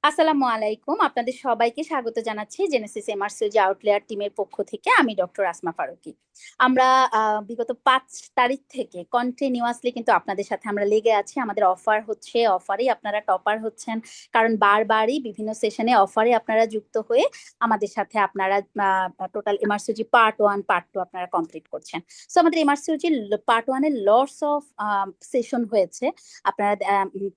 আসসালামু আলাইকুম, আপনাদের সবাইকে স্বাগত জানাচ্ছি জেনেসিস এমআরসিওজি আউটলেয়ার টিমের পক্ষ থেকে। আমি ডক্টর আসমা ফারুকী। আমরা বিগত 5 তারিখ থেকে কন্টিনিউয়াসলি কিন্তু আপনাদের সাথে আমরা লেগে আছি। আমাদের অফার হচ্ছে, অফারেই আপনারা টপার হচ্ছেন, কারণ বারবারই বিভিন্ন সেশনে অফারে আপনারা যুক্ত হয়ে আমাদের সাথে আপনারা টোটাল এমআরসিওজি পার্ট 1 পার্ট 2 আপনারা কমপ্লিট করছেন। সো আমাদের এমআরসিওজি পার্ট 1-এর লটস অফ সেশন হয়েছে। আপনারা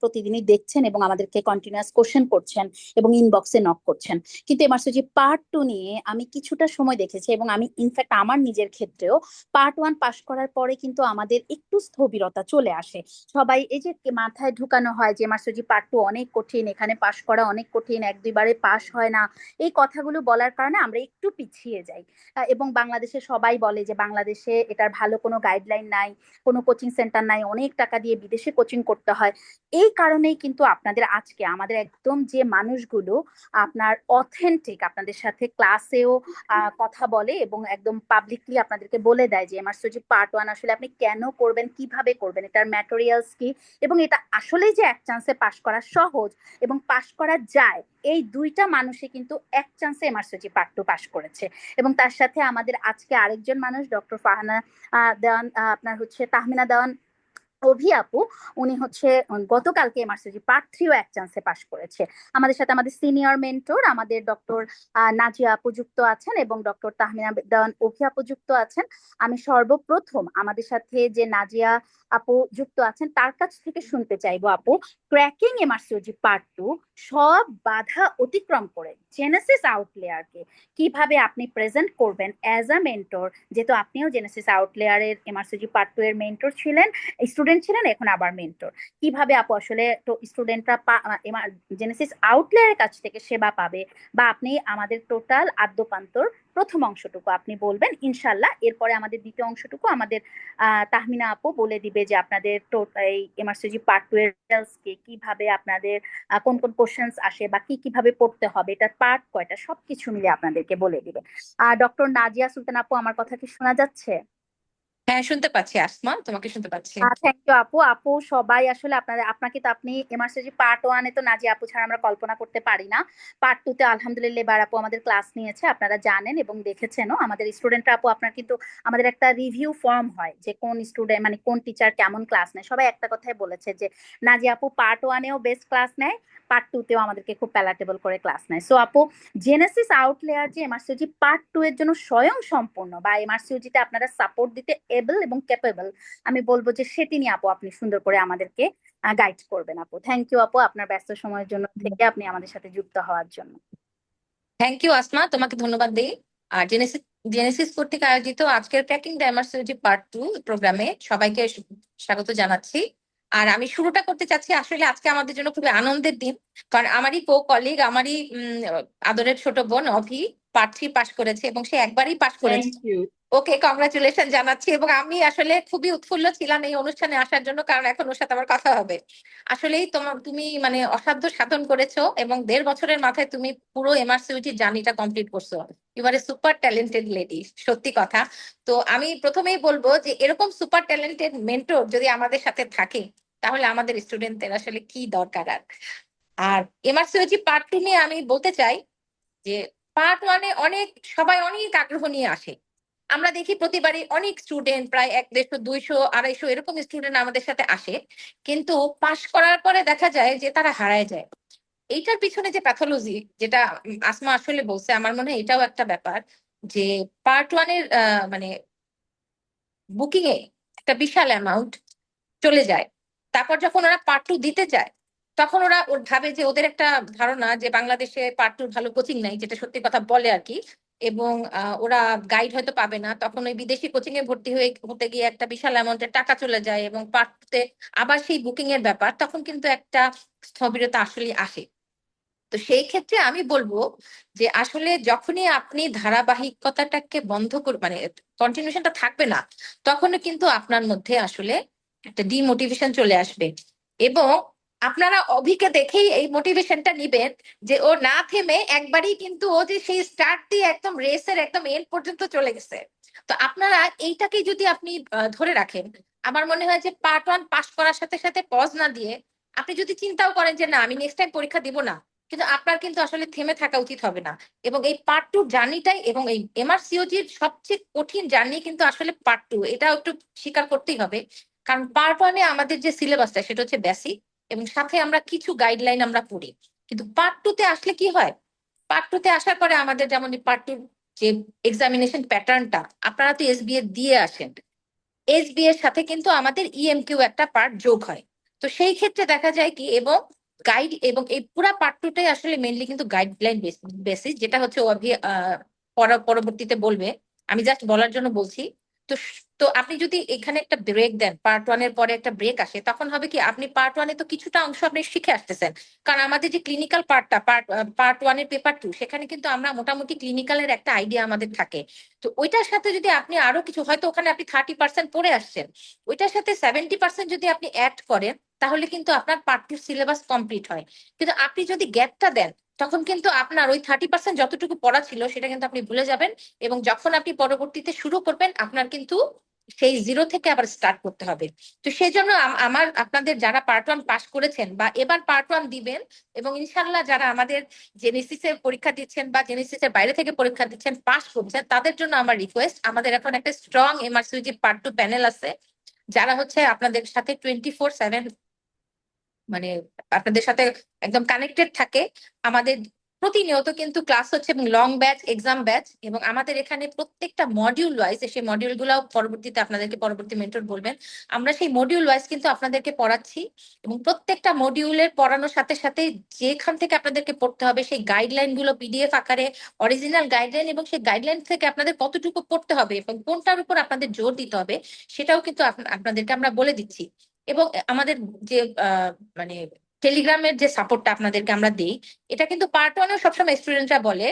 প্রতিদিনই দেখছেন এবং আমাদেরকে কন্টিনিউয়াস কোশ্চেন করছেন এবং ইনবক্সে নক করছেন। কিন্তু এমআরসিজি পার্ট 2 নিয়ে আমি কিছুটা সময় দেখেছি এবং আমি ইনফ্যাক্ট আমার নিজের ক্ষেত্রেও পার্ট 1 পাশ করার পরে কিন্তু আমাদের একটু স্থবিরতা চলে আসে। সবাই এই যে মাথায় ঢুকানো হয় যে এমআরসিজি পার্ট 2 অনেক কঠিন, এখানে পাশ করা অনেক কঠিন, 1-2 বারে পাশ হয় না। এই কথাগুলো বলার কারণে আমরা একটু পিছিয়ে যাই। এবং বাংলাদেশে সবাই বলে যে বাংলাদেশে এটার ভালো কোনো গাইডলাইন নাই, কোনো কোচিং সেন্টার নাই, অনেক টাকা দিয়ে বিদেশে কোচিং করতে হয়। এই কারণেই কিন্তু আপনাদের আজকে আমাদের একদম যে মানুষগুলো আপনার অথেন্টিক আপনাদের সাথে ক্লাসেও কথা বলে এবং একদম পাবলিকলি আপনাদেরকে বলে দেয় যে এমআরসিজি পার্ট 1 আসলে আপনি কেন করবেন, কিভাবে করবেন, এটার ম্যাটেরিয়ালস কি, এবং এটা আসলেই যে এক চান্সে পাশ করা সহজ এবং পাশ করা যায়, এই দুইটা মানুষই কিন্তু এক চান্সে এমআরসিজি পার্ট 2 পাশ করেছে। এবং তার সাথে আমাদের আজকে আরেকজন মানুষ ডক্টর ফাহানা দেওয়ান, আপনার হচ্ছে তাহমিনা দেওয়ান অভি আপু। উনি হচ্ছে গতকালকে এমআরসিজি পার্ট 3ও এক চান্সে পাশ করেছে। আমাদের সাথে আমাদের সিনিয়র মেন্টর আমাদের ডক্টর নাজিয়া আপু যুক্ত আছেন এবং ডক্টর তাহমিনা দেওয়ান অভি আপু যুক্ত আছেন। আমি সর্বপ্রথম আমাদের সাথে যে নাজিয়া আপু যুক্ত আছেন তার কাছ থেকে শুনতে চাইবো, আপু, ক্র্যাকিং এমআরসিজি পার্ট 2 সব বাধা অতিক্রম করে জেনেসিস আউটলেয়ারকে কিভাবে আপনি প্রেজেন্ট করবেন অ্যাজ আ মেন্টর, যেহেতু আপনিও জেনেসিস আউটলেয়ারের এমআরসিজি পার্ট 2 এর মেন্টর ছিলেন, স্টুডেন্ট ছিলেন, এখন আবার মেন্টর। কিভাবে আপু আসলে তো স্টুডেন্টরা জেনেসিস আউটলেয়ারের কাছ থেকে সেবা পাবে, বা আপনি আমাদের টোটাল আদ্যপান্তর প্রথম অংশটুকু আপনি বলবেন ইনশাল্লাহ, এরপরে আমাদের দ্বিতীয় অংশটুকু আমাদের তাহমিনা আপু বলে দিবে যে আপনাদের এই এমআরসিজি পার্ট 2 এর কে কিভাবে আপনাদের কোন কোন কোশ্চেন্স আসে বা কি কিভাবে পড়তে হবে, এটার পার্ট কয়টা, সবকিছু মিলে আপনাদেরকে বলে দিবে। ডক্টর নাজিয়া সুলতান আপু, আমার কথা কি শোনা যাচ্ছে? হ্যাঁ, শুনতে পাচ্ছি আসমা, তোমাকে শুনতে পাচ্ছি। থ্যাংক ইউ আপু। আপু সবাই আসলে আপনাকে তো আপনি এমআরসিজি পার্ট 1-এ তো নাজিয়া আপু ছাড়া আমরা কল্পনা করতে পারি না। পার্ট 2-তে আলহামদুলিল্লাহ এবার আপু আমাদের ক্লাস নিয়েছে, আপনারা জানেন এবং দেখেছেনও। আমাদের স্টুডেন্টরা আপু আপনার কিন্তু আমাদের একটা রিভিউ ফর্ম হয় যে কোন স্টুডেন্ট মানে কোন টিচার কেমন ক্লাস নেয়, সবাই একটা কথাই বলেছে যে নাজিয়া আপু পার্ট 1-এও বেস্ট ক্লাস নেয়, পার্ট 2-তেও আমাদেরকে খুব প্যালাটেবল করে ক্লাস নেয়। সো আপু, জেনেসিস আউটলেয়ার যে এমআরসিজি পার্ট 2 এর জন্য স্বয়ং সম্পূর্ণ বা এমআরসিজিতে আপনারা সাপোর্ট দিতে এবল এবং ক্যাপেবল, আমি বলবো যে সেটি নিয়ে আপু আপনি সুন্দর করে আমাদেরকে গাইড করবেন। আপু থ্যাংক ইউ আপু, আপনার ব্যস্ত সময়ের জন্য থেকে আপনি আমাদের সাথে যুক্ত হওয়ার জন্য। থ্যাংক ইউ আসমা, তোমাকে ধন্যবাদ দিই। আর জেনেসিস জেনেসিস কর্তৃক আয়োজিত আজকের ট্র্যাকিং ডাইভার্সিটি পার্ট 2 প্রোগ্রামে সবাইকে স্বাগত জানাচ্ছি। আর আমি শুরুটা করতে চাচ্ছি, আসলে আজকে আমাদের জন্য খুবই আনন্দের দিন, কারণ আমারই কলিগ, আমারই আদরের ছোট বোন অভি পার্ট 3 পাশ করেছে এবং সে একবারই পাশ করেছে। ওকে কংগ্রাচুলেশন জানাচ্ছি। এবং আমি আসলে খুবই উৎফুল্ল ছিলাম এই অনুষ্ঠানে আসার জন্য, কারণ এখন ওর সাথে আমার কথা হবে। আসলেই তুমি মানে অসাধ্য সাধন করেছো এবং 1.5 বছরের মাথায় তুমি পুরো এমআরসিইউটি জার্নিটা কমপ্লিট করছো। You are a super talented lady, সত্যি কথা। তো আমি প্রথমেই বলবো যে এরকম সুপার ট্যালেন্টেড মেন্টর যদি আমাদের সাথে থাকে, তাহলে আমাদের স্টুডেন্টদের আসলে কি দরকার। আর এমআরসিইউটি পার্ট 2 নিয়ে আমি বলতে চাই যে পার্ট 1-এ সবাই অনেক আগ্রহ নিয়ে আসে। আমরা দেখি প্রতিবারই অনেক স্টুডেন্ট, প্রায় 150, 200, 250 এরকম স্টুডেন্ট আমাদের সাথে আসে, কিন্তু পাশ করার পরে দেখা যায় যে তারা হারায় যায়। এইটার পিছনে যে প্যাথোলজি, যেটা আসমা আসলে বলছে, আমার মনে হয় এটাও একটা ব্যাপার, যে পার্ট 1-এর মানে বুকিং এ একটা বিশাল অ্যামাউন্ট চলে যায়। তারপর যখন ওরা পার্ট 2 দিতে চায়, তখন ওর ভাবে যে ওদের একটা ধারণা যে বাংলাদেশে পার্ট 2 ভালো কোচিং নাই, যেটা সত্যি কথা বলে আর কি। এবং ওরা গাইড হয়তো পাবে না, তখন ওই বিদেশি কোচিং এ ভর্তি হতে গিয়ে একটা বিশাল অ্যামাউন্টের টাকা চলে যায় এবং পার্ট 2-তে আবার সেই বুকিং এর ব্যাপার, তখন কিন্তু একটা স্থবিরতা আসলে আসে। তো সেই ক্ষেত্রে আমি বলবো যে আসলে যখনই আপনি ধারাবাহিকতাটাকে বন্ধ মানে কন্টিনিউশনটা থাকবে না, তখনও কিন্তু আপনার মধ্যে আসলে একটা ডিমোটিভেশন চলে আসবে। এবং আপনারা অভিকে দেখেই এই মোটিভেশনটা নিবেন যে ও না থেমে একবারই কিন্তু ও যে সেই স্টার্ট দিয়ে একদম রেসের একদম এন্ড পর্যন্ত চলে গেছে। তো আপনারা এইটাকে যদি আপনি ধরে রাখেন, আমার মনে হয় যে পার্ট ওয়ান পাস করার সাথে সাথে পজ না দিয়ে আপনি যদি চিন্তাও করেন যে না আমি নেক্সট টাইম পরীক্ষা দিব না, কিন্তু আপনার কিন্তু আসলে থেমে থাকা উচিত হবে না। এবং এই পার্ট টু জার্নিটাই, এবং এই এমআরসিওজির সবচেয়ে কঠিন জার্নি কিন্তু আসলে পার্ট টু, এটাও একটু স্বীকার করতেই হবে। কারণ পার্ট ওয়ানে আমাদের যে সিলেবাসটা সেটা হচ্ছে বেসিক, এবং সাথে আমরা কিছু গাইডলাইন আমরা পড়ি। কিন্তু পার্ট টু তে আসলে কি হয়, পার্ট টু তে আসার পরে আমাদের যেমন পার্ট টু যে এক্সামিনেশন প্যাটার্নটা, আপনারা তো এসবিএ দিয়ে আসেন, এসবি এর সাথে কিন্তু আমাদের ইএমকিউ একটা পার্ট যোগ হয়। তো সেই ক্ষেত্রে দেখা যায় কি, এবং গাইড, এবং এই পুরা পার্ট টুটাই আসলে মেনলি কিন্তু গাইডলাইন বেসিস, যেটা হচ্ছে অভি পরবর্তীতে বলবে, আমি জাস্ট বলার জন্য বলছি। তো তো আপনি যদি এখানে একটা ব্রেক দেন, পার্ট ওয়ান এর পরে একটা ব্রেক আসে, তখন হবে কি আপনি পার্ট ওয়ানে তো কিছুটা অংশ আপনি শিখে আসতেছেন। কারণ আমাদের যে ক্লিনিক্যাল পার্টটা, পার্ট ওয়ান এর পেপার টু, সেখানে কিন্তু আমরা মোটামুটি ক্লিনিক্যালের একটা আইডিয়া আমাদের থাকে। তো ওইটার সাথে যদি আপনি আরো কিছু, হয়তো ওখানে আপনি 30% পড়ে আসছেন, ওইটার সাথে 70% যদি আপনি অ্যাড করেন, তাহলে কিন্তু আপনার পার্ট টু সিলেবাস কমপ্লিট হয়। কিন্তু আপনি যদি গ্যাপটা দেন, তখন কিন্তু আপনার ওই 30% যতটুকু পড়া ছিল সেটা কিন্তু আপনি ভুলে যাবেন। এবং যখন আপনি পরবর্তীতে শুরু করবেন, আপনার কিন্তু সেই জিরো থেকে আবার স্টার্ট করতে হবে। তো সেই জন্য আমার আপনাদের যারা পার্ট ওয়ান পাস করেছেন বা এবার পার্ট ওয়ান দিবেন, এবং ইনশাল্লাহ যারা আমাদের জেনেসিস এর পরীক্ষা দিচ্ছেন বা জেনেসিস এর বাইরে থেকে পরীক্ষা দিচ্ছেন, পাস করছেন, তাদের জন্য আমার রিকোয়েস্ট, আমাদের এখন একটা স্ট্রং এমআরসিইউজি পার্ট টু প্যানেল আছে, যারা হচ্ছে আপনাদের সাথে 24/7 মানে আপনাদের সাথে একদম কানেক্টেড থাকে। আমাদের প্রতিনিয়ত কিন্তু ক্লাস হচ্ছে, এবং লং ব্যাচ, এক্সাম ব্যাচ, এবং আমাদের এখানে প্রত্যেকটা মডিউল ওয়াইজ, সেই মডিউল গুলো পরবর্তীতে আপনাদেরকে পরবর্তী মেন্টর বলবেন, আমরা সেই মডিউল ওয়াইজ কিন্তু আপনাদেরকে পড়াচ্ছি। এবং প্রত্যেকটা মডিউলের পড়ানোর সাথে সাথে যেখান থেকে আপনাদেরকে পড়তে হবে সেই গাইডলাইন গুলো পিডিএফ আকারে, অরিজিনাল গাইডলাইন, এবং সেই গাইডলাইন থেকে আপনাদের কতটুকু পড়তে হবে এবং কোনটার উপর আপনাদের জোর দিতে হবে, সেটাও কিন্তু আপনাদেরকে আমরা বলে দিচ্ছি। এবং আমাদের যে মানে টেলিগ্রামের যে সাপোর্টটা আপনাদেরকে আমরা দিই, এটা কিন্তু পার্ট ওয়ানও সবসময় স্টুডেন্টরা বলে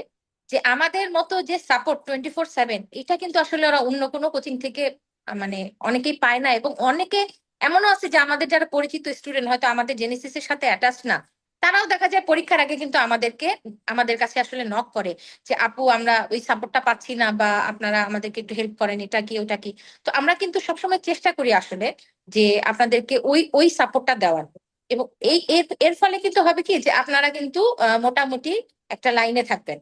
যে আমাদের মতো যে সাপোর্ট 24/7, এটা কিন্তু আসলে ওরা অন্য কোনো কোচিং থেকে মানে অনেকেই পায় না। এবং অনেকে এমনও আছে যে আমাদের যারা পরিচিত স্টুডেন্ট, হয়তো আমাদের জেনেসিসের সাথে অ্যাটাচ না, তারাও দেখা যায় পরীক্ষার আগে কিন্তু আমাদের কাছে আসলে নক করে যে আপু আমরা ওই সাপোর্টটা পাচ্ছি না, বা আপনারা আমাদেরকে একটু হেল্প করেন, এটা কি ওটা কি। তো আমরা কিন্তু সবসময় চেষ্টা করি আসলে যে আপনাদেরকে ওই ওই সাপোর্টটা দেওয়ার। এবং এই এর এর ফলে কিন্তু হবে কি যে আপনারা কিন্তু মোটামুটি একটা লাইনে থাকবেন।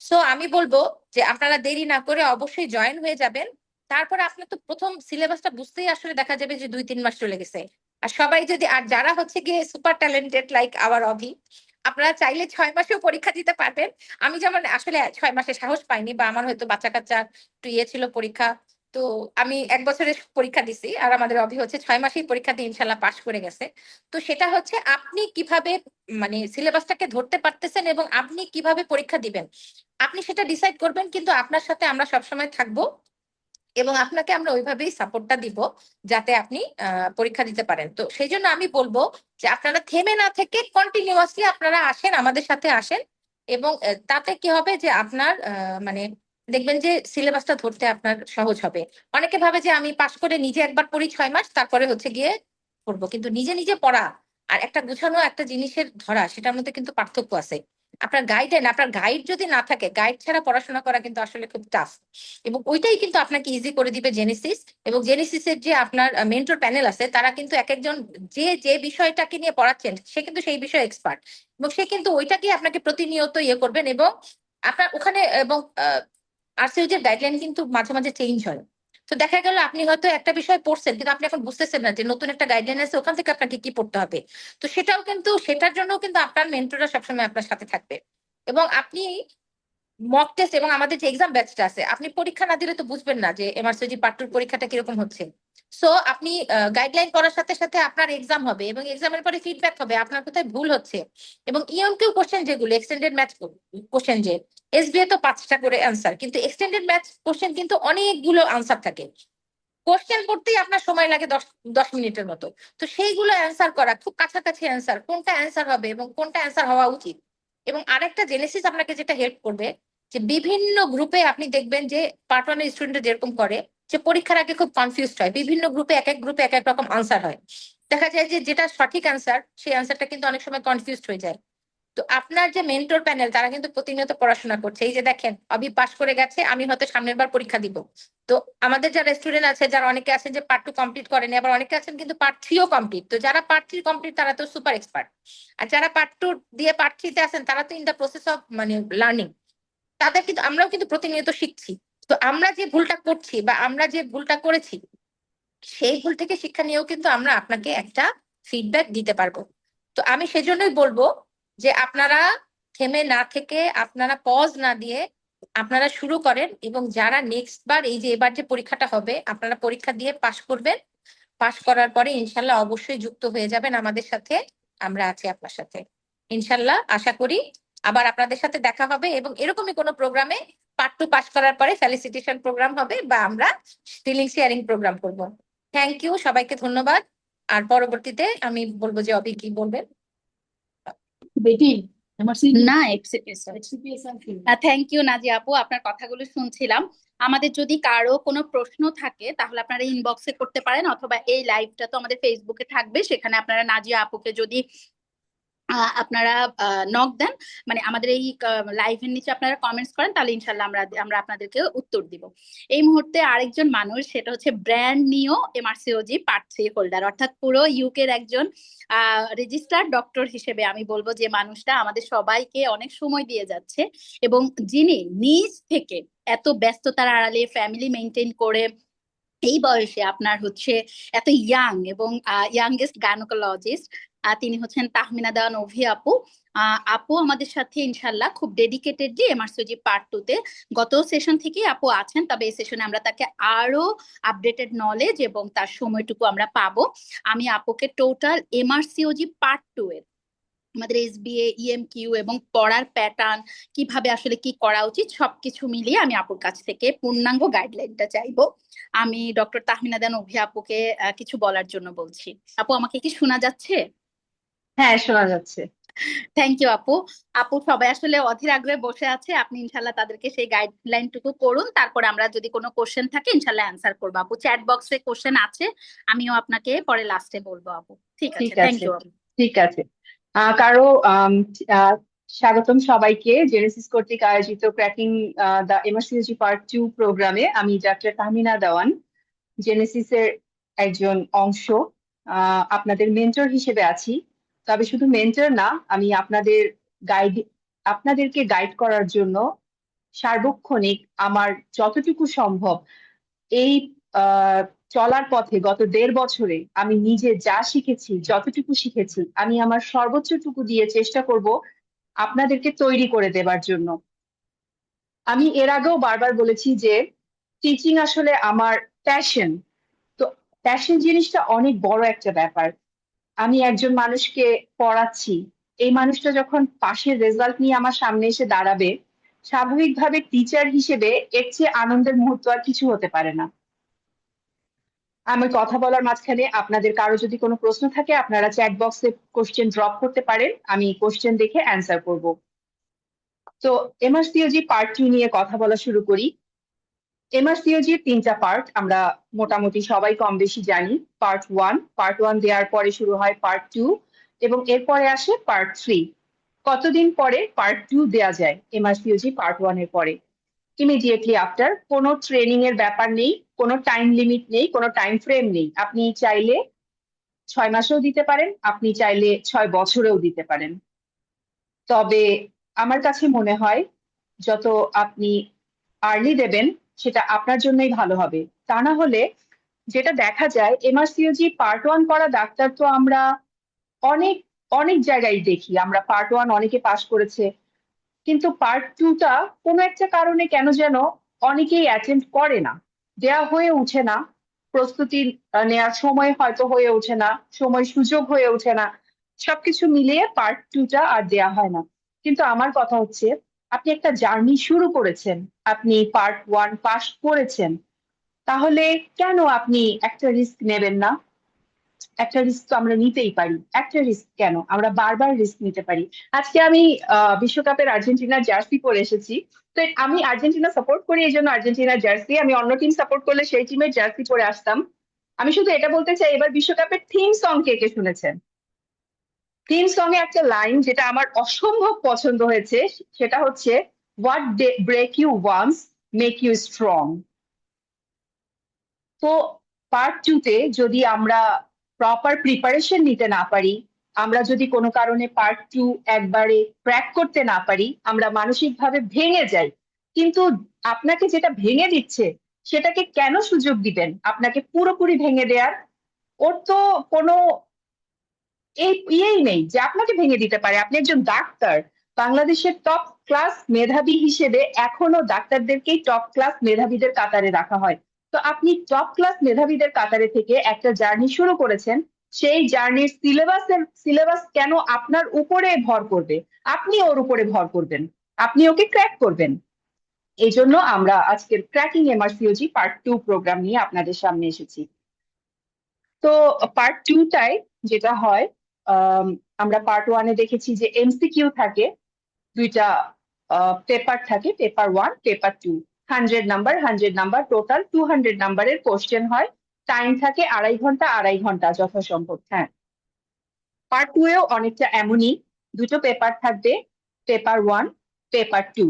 সো আমি বলবো যে আপনারা দেরি না করে অবশ্যই জয়েন হয়ে যাবেন। তারপর আপনার তো প্রথম সিলেবাসটা বুঝতেই আসলে দেখা যাবে যে 2-3 মাস চলে গেছে। আর সবাই যদি, আর যারা হচ্ছে গিয়ে সুপার ট্যালেন্টেড লাইক আওয়ার অভি, আপনারা চাইলে 6 মাসেও পরীক্ষা দিতে পারবেন। আমি যেমন আসলে 6 মাসে সাহস পাইনি, বা আমার হয়তো বাচ্চা কাচ্চা একটু ইয়ে ছিল পরীক্ষা, তো আমি 1 বছরের পরীক্ষা দিছি, আর আমাদের অভি হচ্ছে 6 মাসেই পরীক্ষা দিয়ে ইনশাল্লাহ পাশ করে গেছে। তো সেটা হচ্ছে আপনি কিভাবে মানে সিলেবাসটাকে ধরতে পারতেছেন এবং আপনি কিভাবে পরীক্ষা দিবেন, আপনি সেটা ডিসাইড করবেন। কিন্তু আপনার সাথে আমরা সবসময় থাকবো, এবং আপনাকে আমরা ওইভাবেই সাপোর্টটা দিব যাতে আপনি পরীক্ষা দিতে পারেন। তো সেই জন্য আমি বলবো যে আপনারা থেমে না থেকে কন্টিনিউয়াসলি আপনারা আসেন, আমাদের সাথে আসেন। এবং তাতে কি হবে যে আপনার মানে দেখবেন যে সিলেবাসটা ধরতে আপনার সহজ হবে। অনেকে ভাবে যে আমি পাশ করে নিজে একবার পড়ি 6 মাস, তারপরে হচ্ছে গিয়ে পড়বো, কিন্তু নিজে নিজে পড়া আর একটা গুছানো একটা জিনিসের ধরা, সেটার মধ্যে কিন্তু পার্থক্য আছে। আপনার গাইড যদি না থাকে, গাইড ছাড়া পড়াশোনা করা কিন্তু আসলে খুব টাফ। এবং ওইটাই কিন্তু আপনাকে ইজি করে দিবে জেনেসিস। এবং জেনেসিসের যে আপনার মেন্টর প্যানেল আছে, তারা কিন্তু এক একজন যে যে বিষয়টাকে নিয়ে পড়াচ্ছেন, সে কিন্তু সেই বিষয়ে এক্সপার্ট, এবং সে কিন্তু ওইটাকে আপনাকে প্রতিনিয়ত ইয়ে করবেন। এবং আপনার ওখানে, এবং আরসিইউজির গাইডলাইন কিন্তু মাঝে মাঝে চেঞ্জ হয়। তো দেখা গেল আপনি হয়তো একটা বিষয় পড়ছেন, কিন্তু আপনি এখন বুঝতেছেন না যে নতুন একটা গাইডলাইন আছে, ওখান থেকে আপনাকে কি পড়তে হবে। তো সেটার জন্য কিন্তু আপনার মেন্টররা সবসময় আপনার সাথে থাকবে। এবং আপনি মক টেস্ট এবং আমাদের যে এক্সাম ব্যাচটা আছে, আপনি পরীক্ষা না দিলে তো বুঝবেন না যে এমআরসিজি পার্ট টুর পরীক্ষাটা কিরকম হচ্ছে। সো আপনি গাইডলাইন করার সাথে সাথে আপনার এক্সাম হবে, এবং এক্সামের পরে ফিডব্যাক হবে আপনার কোথায় ভুল হচ্ছে। এবং ইএমকিউ কোশ্চেন যেগুলো এক্সটেন্ডেড ম্যাথ কোশ্চেন, যে এসবিএ তো 5টা করে অ্যান্সার, কিন্তু এক্সটেন্ডেড ম্যাথ কোশ্চেন কিন্তু অনেকগুলো আনসার থাকে। কোশ্চেন করতেই আপনার সময় লাগে 10 10 মিনিটের মতো। তো সেইগুলো অ্যান্সার করা, খুব কাছাকাছি অ্যান্সার, কোনটা অ্যান্সার হবে এবং কোনটা অ্যান্সার হওয়া উচিত। এবং আরেকটা জেনেসিস আপনাকে যেটা হেল্প করবে, যে বিভিন্ন গ্রুপে আপনি দেখবেন যে পার্ট ওয়ানের স্টুডেন্ট যেরকম করে, যে পরীক্ষার আগে খুব কনফিউজড হয়, বিভিন্ন গ্রুপে এক এক গ্রুপে এক এক রকম আনসার হয়। দেখা যায় যে যেটা সঠিক অ্যান্সার, সেই অ্যান্সারটা কিন্তু অনেক সময় কনফিউজড হয়ে যায়। তো আপনার যে মেন্টর প্যানেল তারা কিন্তু প্রতিনিয়ত পড়াশোনা করছে। এই যে দেখেন, অভি পাশ করে গেছে, আমি হয়তো সামনের বার পরীক্ষা দিব। তো আমাদের যারা স্টুডেন্ট আছে, যারা অনেকে আছেন যে পার্ট 2 কমপ্লিট করেনি, আবার অনেকে আছেন কিন্তু পার্ট 3ও কমপ্লিট। তো যারা পার্ট 3 কমপ্লিট তারা তো সুপার এক্সপার্ট, আর যারা পার্ট 2 দিয়ে পার্ট 3-তে আছেন তারা তো ইন দা প্রসেস অফ মানে লার্নিং। তাদের কিন্তু আমরাও কিন্তু প্রতিনিয়ত শিখছি। তো আমরা যে ভুলটা করছি বা আমরা যে ভুলটা করেছি, সেই ভুল থেকে শিক্ষা নিয়েও কিন্তু আমরা আপনাকে একটা ফিডব্যাক দিতে পারবো। তো আমি সেজন্যই বলবো যে আপনারা থেমে না থেকে, আপনারা পজ না দিয়ে আপনারা শুরু করেন, এবং যারা নেক্সট বার এই যে এবার যে পরীক্ষাটা হবে আপনারা পরীক্ষা দিয়ে পাশ করবেন। পাশ করার পরে ইনশাল্লাহ অবশ্যই যুক্ত হয়ে যাবেন আমাদের সাথে। আমরা আছি আপনার সাথে ইনশাল্লাহ। আশা করি আবার আপনাদের সাথে দেখা হবে, এবং এরকমই কোনো প্রোগ্রামে পার্ট 2 পাশ করার পরে ফেলিসিটেশন প্রোগ্রাম হবে বা আমরা ফিলিং শেয়ারিং প্রোগ্রাম করব। থ্যাংক ইউ, সবাইকে ধন্যবাদ। আর পরবর্তীতে আমি বলবো যে অভি কি বলবেন। বেটি আমার না, থ্যাংক ইউ নাজিয়া আপু, আপনার কথাগুলো শুনছিলাম। আমাদের যদি কারো কোনো প্রশ্ন থাকে তাহলে আপনারা ইনবক্সে করতে পারেন, অথবা এই লাইভটা তো আমাদের ফেসবুকে থাকবে, সেখানে আপনারা নাজিয়া আপুকে যদি আপনারা নক দেন, মানে আমাদের এই লাইভের নিচে আপনারা কমেন্টস করেন, তাহলে ইনশাল্লাহ আমরা আপনাদেরকে উত্তর দিব। এই মুহূর্তে আরেকজন মানুষ, সেটা হচ্ছে ব্র্যান্ড নিও এমআরসিওজি পার্ট 3 হোল্ডার, অর্থাৎ পুরো ইউকের একজন রেজিস্টার্ড ডক্টর হিসেবে আমি বলবো যে মানুষটা আমাদের সবাইকে অনেক সময় দিয়ে যাচ্ছে, এবং যিনি নিজ থেকে এত ব্যস্ততার আড়ালে ফ্যামিলি মেনটেন করে এই বয়সে আপনার হচ্ছে এত ইয়াং এবং ইয়াংগেস্ট গাইনোকোলজিস্ট, তিনি হচ্ছেন তাহমিনা দেওয়ান অভি আপু। আপু আমাদের সাথে ইনশাল্লাহ খুব ডেডিকেটেডলি এমআরসিওজি পার্ট 2 তে গত সেশন থেকেই আপু আছেন, তবে এই সেশনে আমরা তাকে আরো আপডেটেড নলেজ এবং তার সময়টুকু আমরা পাবো। আমি আপুকে টোটাল এমআরসিওজি পার্ট 2 এর আমাদের এসবিএ ইএমকিউ এবং পড়ার প্যাটার্ন, কিভাবে আসলে কি করা উচিত, সবকিছু মিলিয়ে আমি আপুর কাছ থেকে পূর্ণাঙ্গ গাইডলাইনটা চাইবো। আমি ডক্টর তাহমিনা দেন অভি আপুকে কিছু বলার জন্য বলছি। আপু আমাকে কি শোনা যাচ্ছে? হ্যাঁ, শোনা যাচ্ছে। থ্যাংক ইউ আপু। আপু সবাই আসলে অধীর আগ্রহে বসে আছে, আপনি ইনশাল্লাহ তাদেরকে সেই গাইডলাইনটুকু করুন, তারপরে আমরা যদি কোনো কোশ্চেন থাকে ইনশাল্লাহ অ্যান্সার করবো। আপু চ্যাট বক্সে কোশ্চেন আছে, আমিও আপনাকে পরে লাস্টে বলবো আপু। ঠিক আছে, ঠিক থ্যাংক আছে, ইউ আপু। ঠিক আছে। কারো স্বাগতম সবাইকে জেনেসিস কর্তৃক আয়োজিত ক্র্যাকিং দ্য এমআরসিওজি পার্ট 2 প্রোগ্রামে। আমি ডাক্তার তাহমিনা দেওয়ান, জেনেসিসের একজন অংশ, আপনাদের মেন্টর হিসেবে আছি। তবে শুধু মেন্টর না, আমি আপনাদেরকে গাইড করার জন্য সার্বক্ষণিক আমার যতটুকু সম্ভব এই চলার পথে গত 1.5 বছরে আমি নিজে যা শিখেছি, যতটুকু শিখেছি, আমি আমার সর্বোচ্চটুকু দিয়ে চেষ্টা করব আপনাদেরকে তৈরি করে দেবার জন্য। আমি এর আগেও বারবার বলেছি যে টিচিং আসলে আমার প্যাশন। তো প্যাশন জিনিসটা অনেক বড় একটা ব্যাপার। আমি একজন মানুষকে পড়াচ্ছি, এই মানুষটা যখন পাশের রেজাল্ট নিয়ে আমার সামনে এসে দাঁড়াবে, স্বাভাবিকভাবে টিচার হিসেবে এর চেয়ে আনন্দের মুহূর্ত আর কিছু হতে পারে না। আমি কথা বলার মাঝখানে আপনাদের কারো যদি কোনো প্রশ্ন থাকে আপনারা চ্যাট বক্সে কোশ্চেন ড্রপ করতে পারেন, আমি কোশ্চেন দেখে অ্যান্সার করব। তো এমআরসিওজি পার্ট 2 নিয়ে কথা বলা শুরু করি। এমআরসিওজির 3টা পার্ট আমরা মোটামুটি সবাই কম বেশি জানি। পার্ট 1 দেওয়ার পরে শুরু হয় পার্ট 2, এবং এরপরে আসে পার্ট 3। কতদিন পরে পার্ট 2 দেয়া যায় এমআরসিওজি পার্ট 1 এর পরে? Immediately after. কোনো ট্রেনিং এর ব্যাপার নেই, কোনো টাইম লিমিট নেই, কোনো টাইম ফ্রেম নেই। আপনি চাইলে 6 মাসেও দিতে পারেন, আপনি চাইলে 6 বছরেও দিতে পারেন। তবে আমার কাছে মনে হয় যত আপনি আর্লি দেবেন সেটা আপনার জন্যই ভালো হবে। তা না হলে যেটা দেখা যায়, এমআরসিওজি পার্ট 1 করা ডাক্তার তো আমরা অনেক অনেক জায়গায় দেখি। আমরা পার্ট 1 অনেকে পাশ করেছে, কিন্তু পার্ট 2টা কোনো একটা কারণে কেন যেন অনেকেই অ্যাটেন্ড করে না, দেয়া হয়ে ওঠে না। প্রস্তুতি নেওয়ার সময় হয়তো হয়ে ওঠে না, সময় সুযোগ হয়ে ওঠে না, সবকিছু মিলিয়ে পার্ট 2টা আর দেয়া হয় না। কিন্তু আমার কথা হচ্ছে, আপনি একটা জার্নি শুরু করেছেন, আপনি পার্ট 1 পাস করেছেন, তাহলে কেন আপনি একটা রিস্ক নেবেন না? একটা রিস্ক তো আমরা নিতেই পারি। একটা রিস্ক কেন, আমরা বারবার রিস্ক নিতে পারি। আজকে আমি বিশ্বকাপের আর্জেন্টিনার জার্সি পরে এসেছি। তো আমি আর্জেন্টিনা সাপোর্ট করি, এই জন্য আর্জেন্টিনার জার্সি। আমি অন্য টিম সাপোর্ট করলে সেই টিমের জার্সি পরে আসতাম। আমি শুধু এটা বলতে চাই, এবার বিশ্বকাপের থিম সং কে কে শুনেছেন? থিম সং এ একটা লাইন যেটা আমার অসম্ভব পছন্দ হয়েছে, সেটা হচ্ছে what break you once make you strong. তো পার্ট 2 তে যদি আমরা প্রপার প্রিপারেশন নিতে না পারি, আমরা যদি কোনো কারণে পার্ট 2 একবারে ক্র্যাক করতে না পারি, আমরা মানসিকভাবে ভেঙে যাই। কিন্তু আপনাকে যেটা ভেঙে দিচ্ছে সেটাকে কেন সুযোগ দিবেন আপনাকে পুরোপুরি ভেঙে দেওয়ার? ওর তো কোনো ইয়েই নেই যে আপনাকে ভেঙে দিতে পারে। আপনি একজন ডাক্তার, বাংলাদেশের টপ ক্লাস মেধাবী হিসেবে এখনো ডাক্তারদেরকেই টপ ক্লাস মেধাবীদের কাতারে রাখা হয়। তো আপনি টপ ক্লাস মেধাবীদের কাতারে থেকে একটা জার্নি শুরু করেছেন, সেই জার্নির সিলেবাস কেন আপনার উপরে ভর করবে? আপনি ওর উপরে ভর করবেন, আপনি ওকে ক্র্যাক করবেন। এই জন্য আমরা আজকের ক্র্যাকিং এমআরসিওজি পার্ট 2 প্রোগ্রাম নিয়ে আপনাদের সামনে এসেছি। তো পার্ট 2 টায় যেটা হয়, আমরা পার্ট 1 এ দেখেছি যে এমসিকিউ থাকে, দুইটা পেপার থাকে, পেপার 1 পেপার 2, 100 নাম্বার টোটাল 200 নাম্বারের কোশ্চেন হয়, টাইম থাকে 2.5 ঘন্টা যথাসম্ভব। হ্যাঁ, পার্ট 2 এও অনেকটা এমনই, দুটো পেপার থাকবে, পেপার 1 পেপার 2।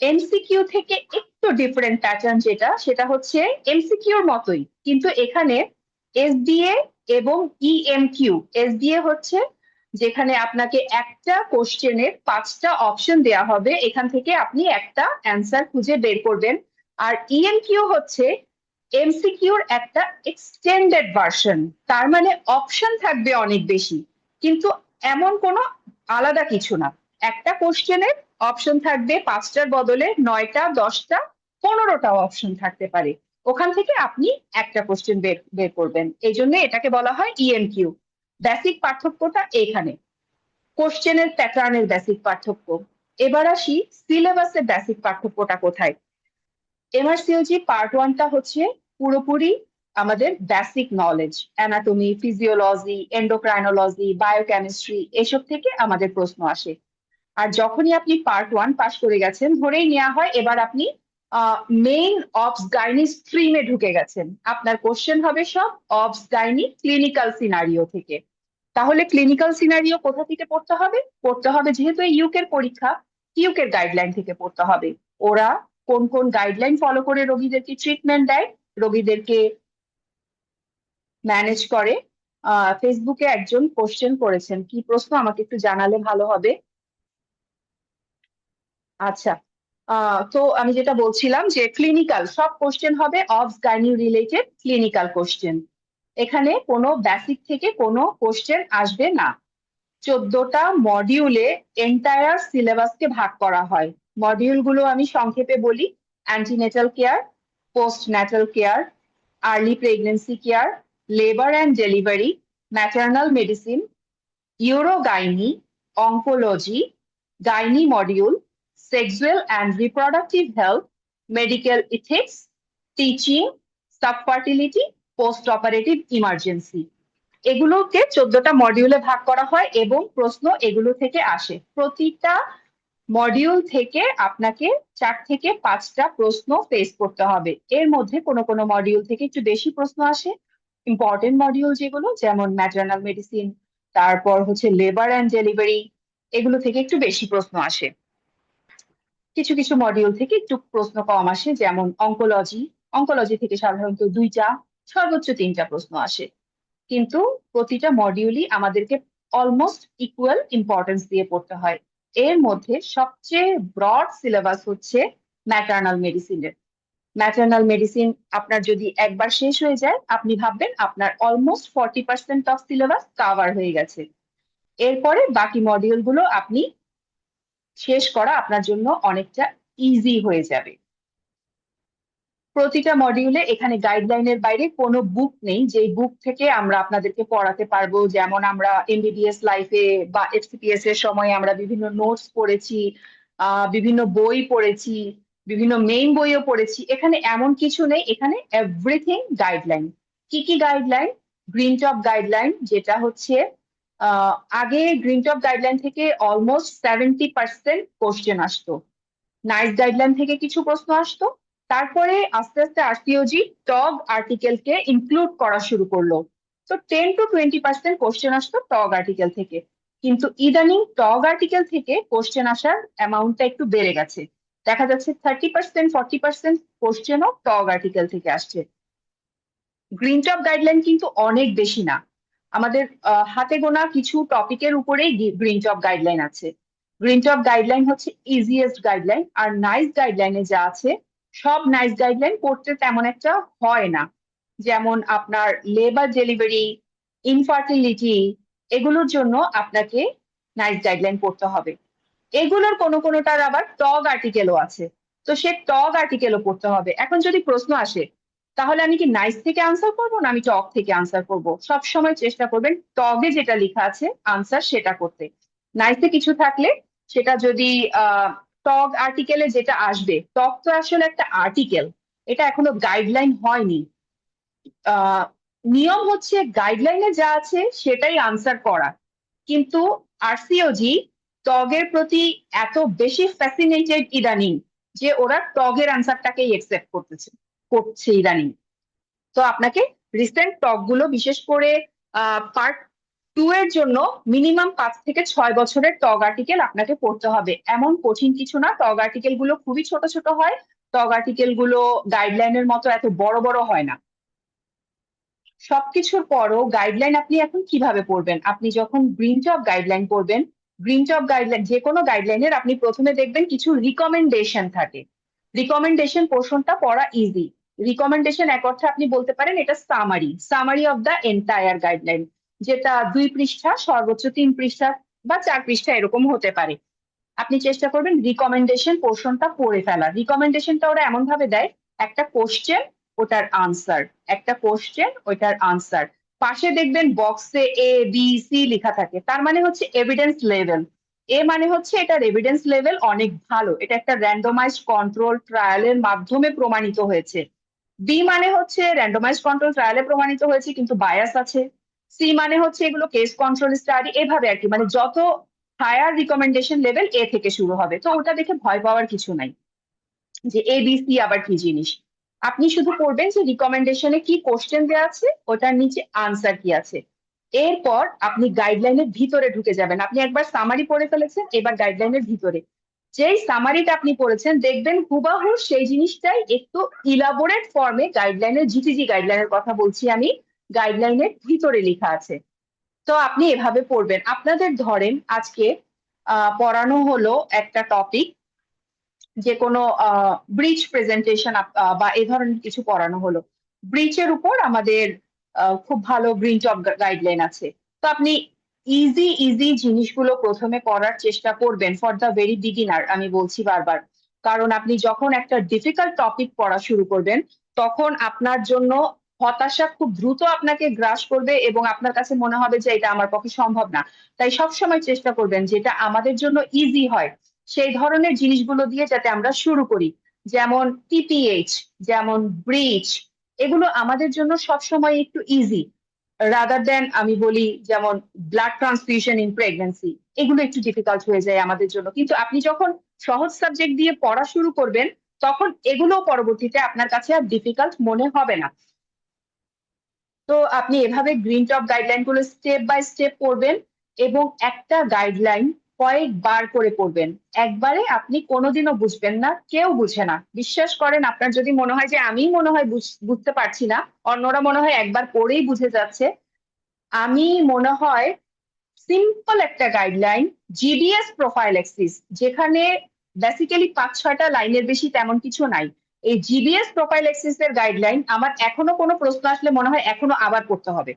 এমসিকিউ থেকে একটু ডিফারেন্ট প্যাটার্ন যেটা, সেটা হচ্ছে এমসিকিউর মতোই, কিন্তু এখানে এসডিএ এবং ইএমকিউ। এসডিএ হচ্ছে যেখানে আপনাকে একটা কোশ্চেনের 5টা অপশন দেয়া হবে, এখান থেকে আপনি একটা অ্যান্সার খুঁজে বের করবেন। আর ইএমকিউ হচ্ছে এমসিকিউর একটা এক্সটেন্ডেড ভার্সন, তার মানে অপশন থাকবে অনেক বেশি, কিন্তু এমন কোনো আলাদা কিছু না। একটা কোশ্চেনের অপশন থাকবে 5টার বদলে 9টা, 10টা, 15টা অপশন থাকতে পারে, ওখান থেকে আপনি একটা কোশ্চেন বের করবেন। এই জন্য এটাকে বলা হয় ইএমকিউ। বেসিক পার্থক্যটা এখানে, কোশ্চেনের প্যাটার্নের বেসিক পার্থক্য। এবার আসি সিলেবাসের বেসিক পার্থক্যটা কোথায়। এমআরসিওজি পার্ট 1 টা হচ্ছে পুরোপুরি আমাদের basic knowledge, anatomy, physiology, endocrinology, biochemistry, এসব থেকে আমাদের প্রশ্ন আসে। আর যখনই আপনি পার্ট 1 পাস করে গেছেন, ধরেই নেওয়া হয় এবার আপনি মেইন অবস গাইনি স্ট্রিমে ঢুকে গেছেন, আপনার কোশ্চেন হবে সব অবস গাইনি ক্লিনিক্যাল সিনারিও থেকে। তাহলে ক্লিনিক্যাল সিনারিও কোথা থেকে পড়তে হবে? পড়তে হবে, যেহেতু ইউকের পরীক্ষা, ইউকের গাইডলাইন থেকে পড়তে হবে। ওরা কোন কোন গাইডলাইন ফলো করে রোগীদেরকে ট্রিটমেন্ট দেয়, রোগীদেরকে ম্যানেজ করে। ফেসবুকে একজন কোশ্চেন করেছেন, কি প্রশ্ন আমাকে একটু জানালে ভালো হবে। আচ্ছা, তো আমি যেটা বলছিলাম যে ক্লিনিক্যাল সব কোশ্চেন হবে অবস গাইনি রিলেটেড ক্লিনিক্যাল কোশ্চেন, এখানে কোনো বেসিক থেকে কোনো কোশ্চেন আসবে না। 14টা মডিউলে এন্টায়ার সিলেবাসকে ভাগ করা হয়। মডিউলগুলো আমি সংক্ষেপে বলি: antenatal care, post natal care, early pregnancy care, labour and delivery, maternal medicine, urogynae, oncology, gynae module, sexual and reproductive health, medical ethics, teaching, subfertility, post operative emergency. এগুলোকে 14টা মডিউলে ভাগ করা হয় এবং প্রশ্ন এগুলো থেকে আসে। প্রতিটা মডিউল থেকে আপনাকে 4 থেকে 5টা প্রশ্ন ফেস করতে হবে। এর মধ্যে কোনো কোনো মডিউল থেকে একটু বেশি প্রশ্ন আসে, ইম্পর্টেন্ট মডিউল যেগুলো, যেমন ম্যাটার্নাল মেডিসিন, তারপর হচ্ছে লেবার অ্যান্ড ডেলিভারি, এগুলো থেকে একটু বেশি প্রশ্ন আসে। কিছু কিছু মডিউল থেকে একটু প্রশ্ন কম আসে, যেমন অঙ্কোলজি, অঙ্কোলজি থেকে সাধারণত 2টা সর্বোচ্চ 3টা প্রশ্ন আসে। কিন্তু প্রতিটা মডিউলই আমাদেরকে অলমোস্ট ইকুয়াল ইম্পর্টেন্স দিয়ে পড়তে হয়। এর মধ্যে সবচেয়ে ব্রড সিলেবাস হচ্ছে ম্যাটার্নাল মেডিসিনের। ম্যাটার্নাল মেডিসিন আপনার যদি একবার শেষ হয়ে যায়, আপনি ভাববেন আপনার অলমোস্ট 40% অফ সিলেবাস কাভার হয়ে গেছে। এরপরে বাকি মডিউলগুলো আপনি শেষ করা আপনার জন্য অনেকটা ইজি হয়ে যাবে। প্রতিটা মডিউলে এখানে গাইডলাইনের বাইরে কোনো বুক নেই, যে বুক থেকে আমরা আপনাদেরকে পড়াতে পারবো। যেমন আমরা এমবিবিএস লাইফে বা এফসিপিএস এর সময় আমরা বিভিন্ন নোটস পড়েছি, বিভিন্ন বই পড়েছি, বিভিন্ন মেইন বইও পড়েছি, এখানে এমন কিছু নেই। এখানে এভরিথিং গাইডলাইন। কি কি গাইডলাইন? গ্রিন টপ গাইডলাইন, যেটা হচ্ছে আগে গ্রিন টপ গাইডলাইন থেকে অলমোস্ট 70% কোশ্চেন আসতো, নাইস গাইডলাইন থেকে কিছু প্রশ্ন আসতো, তারপরে আস্তে আস্তে আরসিওজি টগ আর্টিকেলকে ইনক্লুড করা শুরু করলো। তো 10 to 20% কোশ্চেন আসতো টগ আর্টিকেল থেকে। কিন্তু ইদানিং টগ আর্টিকেল থেকে কোশ্চেন আসার অ্যামাউন্টটা একটু বেড়ে গেছে। দেখা যাচ্ছে 30%, 40% কোশ্চেনও টগ আর্টিকেল থেকে আসছে। গ্রিন টপ গাইডলাইন কিন্তু অনেক বেশি না, আমাদের হাতে গোনা কিছু টপিকের উপরেই গ্রিন টপ গাইডলাইন আছে। গ্রিন টপ গাইডলাইন হচ্ছে ইজিয়েস্ট গাইডলাইন, আর নাইস গাইডলাইনে যা আছে সব নাইস গাইডলাইন পড়তে তেমন একটা হয় না। যেমন আপনার লেবার ডেলিভারি, ইনফার্টিলিটি, এগুলোর জন্য আপনাকে নাইস গাইডলাইন পড়তে হবে। এগুলোর কোনোটার আবার টগ আর্টিকেলও আছে, তো সে টগ আর্টিকেলও পড়তে হবে। এখন যদি প্রশ্ন আসে তাহলে আমি কি নাইস থেকে আনসার করবো না আমি টগ থেকে আনসার করব, সব সময় চেষ্টা করবেন টগে যেটা লেখা আছে আনসার সেটা করতে। নাইসে কিছু থাকলে সেটা যদি টগ আর্টিকেলে যেটা আসবে, টগ তো আসলে একটা আর্টিকেল, এটা এখনো গাইডলাইন হয়নি। নিয়ম হচ্ছে গাইডলাইনে যা আছে সেটাই আনসার করা, কিন্তু আরসিওজি টগের প্রতি এত বেশি ফ্যাসিনেটেড ইদানিং যে ওরা টগের আনসারটাকেই একসেপ্ট করছে ইদানিং। তো আপনাকে রিসেন্ট টক গুলো বিশেষ করে পার্ট 2 এর জন্য মিনিমাম 5 থেকে 6 বছরের টগ আর্টিকেল আপনাকে পড়তে হবে। এমন কঠিন কিছু না, টগ আর্টিকেল গুলো খুবই ছোট ছোট হয়, টগ আর্টিকেল গুলো গাইডলাইনের মতো এত বড় বড় হয় না। সবকিছুর পরও গাইডলাইন আপনি এখন কিভাবে পড়বেন? আপনি যখন গ্রিন টপ গাইডলাইন পড়বেন, গ্রিন টপ গাইডলাইন যে কোনো গাইডলাইনের আপনি প্রথমে দেখবেন কিছু রিকমেন্ডেশন থাকে। রিকমেন্ডেশন পোর্শনটা পড়া ইজি। রিকমেন্ডেশন এক অর্থে আপনি বলতে পারেন এটা summary of the entire guideline, যেটা 2 পৃষ্ঠা, সর্বোচ্চ 3 পৃষ্ঠা বা 4 পৃষ্ঠা এরকম হতে পারে। আপনি চেষ্টা করবেন রিকমেন্ডেশন পোর্শনটা পড়ে ফেলার। রিকমেন্ডেশনটা ওরা এমন ভাবে দেয়, একটা কোশ্চেন ওটার আনসার, একটা কোশ্চেন ওইটার আনসার, পাশে দেখবেন বক্সে এ বি সি লেখা থাকে, তার মানে হচ্ছে এভিডেন্স লেভেল। এ মানে হচ্ছে এটার এভিডেন্স লেভেল অনেক ভালো, এটা একটা র্যান্ডমাইজ কন্ট্রোল ট্রায়ালের মাধ্যমে প্রমাণিত হয়েছে। বি মানে হচ্ছে র্যান্ডমাইজ কন্ট্রোল ট্রায়ালে প্রমাণিত হয়েছে কিন্তু বায়াস আছে। সি মানে হচ্ছে এগুলো কেস কন্ট্রোল স্টাডি, এভাবে আর কি, মানে যত হায়ার রিকমেন্ডেশন লেভেল এ থেকে শুরু হবে। তো ওটা দেখে ভয় পাওয়ার কিছু নাই যে এ বি সি আবার কি জিনিস। আপনি শুধু পড়বেন যে রিকমেন্ডেশনে কি কোশ্চেন দেওয়া আছে, ওটার নিচে আনসার কি আছে। এরপর আপনি গাইডলাইনের ভিতরে ঢুকে যাবেন। আপনি একবার সামারি পড়ে ফেলেছেন, এবার গাইডলাইনের ভিতরে যেই সামারিটা আপনি পড়েছেন দেখবেন হুবাহু সেই জিনিসটাই একটু ইলাবোরেট ফর্মে গাইডলাইনের, জিটিজি গাইডলাইনের কথা বলছি আমি, গাইডলাইনের ভিতরে লেখা আছে। তো আপনি এভাবে পড়বেন। আপনাদের ধরেন আজকে পড়ানো হলো একটা টপিক, যে কোনো ব্রিজ প্রেজেন্টেশন বা এ ধরনের কিছু পড়ানো হলো, ব্রিচের উপর আমাদের খুব ভালো গ্রিন টপ গাইডলাইন আছে। তো আপনি ইজি জিনিসগুলো প্রথমে পড়ার চেষ্টা করবেন ফর দ্য ভেরি বিগিনার, আমি বলছি বারবার। কারণ আপনি যখন একটা ডিফিকাল্ট টপিক পড়া শুরু করবেন তখন আপনার জন্য হতাশা খুব দ্রুত আপনাকে গ্রাস করবে এবং আপনার কাছে মনে হবে যে এটা আমার পক্ষে সম্ভব না। তাই সবসময় চেষ্টা করবেন যেটা আমাদের জন্য ইজি হয় সেই ধরনের জিনিসগুলো দিয়ে যাতে আমরা শুরু করি। যেমন টিপিএইচ, যেমন ব্রিচ, এগুলো আমাদের জন্য সবসময় একটু ইজি রাদার দেন আমি বলি যেমন ব্লাড ট্রান্সফিউশন ইন প্রেগন্যান্সি, এগুলো একটু ডিফিকাল্ট হয়ে যায় আমাদের জন্য। কিন্তু আপনি যখন সহজ সাবজেক্ট দিয়ে পড়া শুরু করবেন তখন এগুলো পরবর্তীতে আপনার কাছে আর ডিফিকাল্ট মনে হবে না। তো আপনি এভাবে গ্রিন টপ গাইডলাইন গুলো স্টেপ বাই স্টেপ পড়বেন এবং একটা গাইডলাইন কয়েকবার করে পড়বেন। একবারে আপনি কোনোদিনও বুঝবেন না, কেউ বুঝে না, বিশ্বাস করেন। আপনার যদি মনে হয় যে আমি মনে হয় বুঝতে পারছি না, অন্যরা মনে হয় একবার পড়েই বুঝে যাচ্ছে, আমি মনে হয় সিম্পল একটা গাইডলাইন জিডিএস প্রোফাইল এক্সিস, যেখানে বেসিক্যালি 5-6টা লাইনের বেশি তেমন কিছু নাই, এই জিডিএস প্রোফাইল এক্সিস এর গাইডলাইন আমার এখনো কোনো প্রশ্ন আসলে মনে হয় এখনো আবার পড়তে হবে।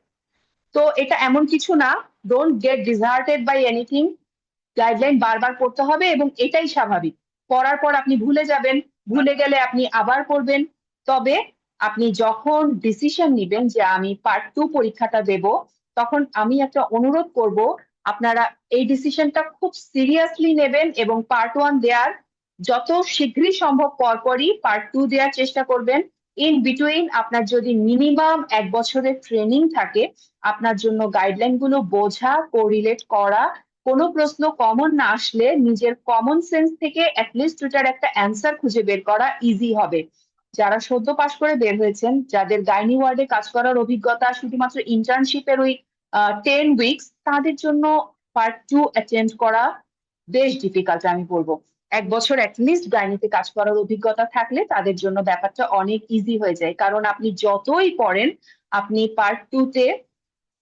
তো এটা এমন কিছু না, don't get disheartened by anything, guideline বারবার পড়তে হবে এবং এটাই স্বাভাবিক। পড়ার পর আপনি ভুলে যাবেন, ভুলে গেলে আপনি আবার পড়বেন। তবে আপনি যখন ডিসিশন নিবেন যে আমি পার্ট 2 পরীক্ষাটা দেব, তখন আমি একটা অনুরোধ করব আপনারা এই ডিসিশনটা খুব সিরিয়াসলি নেবেন এবং পার্ট 1 দেওয়ার যত শীঘ্রই সম্ভব পরপরই পার্ট 2 দেওয়ার চেষ্টা করবেন। ইন বিটুইন আপনার যদি মিনিমাম 1 বছরের ট্রেনিং থাকে, আপনার জন্য গাইডলাইন গুলো বোঝা, কোরিলেট করা, কোনো প্রশ্ন কমন না আসলে নিজের কমন সেন্স থেকে অ্যাটলিস্ট ওটার একটা অ্যান্সার খুঁজে বের করা ইজি হবে। যারা সদ্য পাশ করে বের হয়েছেন, যাদের গাইনি ওয়ার্ডে কাজ করার অভিজ্ঞতা শুধুমাত্র ইন্টার্নশিপের ওই 10 উইকস, তাদের জন্য পার্ট 2 অ্যাটেন্ড করা বেশ ডিফিকাল্ট আমি বলবো। 1 বছর অ্যাটলিস্ট গাইনিতে কাজ করার অভিজ্ঞতা থাকলে তাদের জন্য ব্যাপারটা অনেক ইজি হয়ে যায়, কারণ আপনি যতই পড়েন আপনি পার্ট 2 তে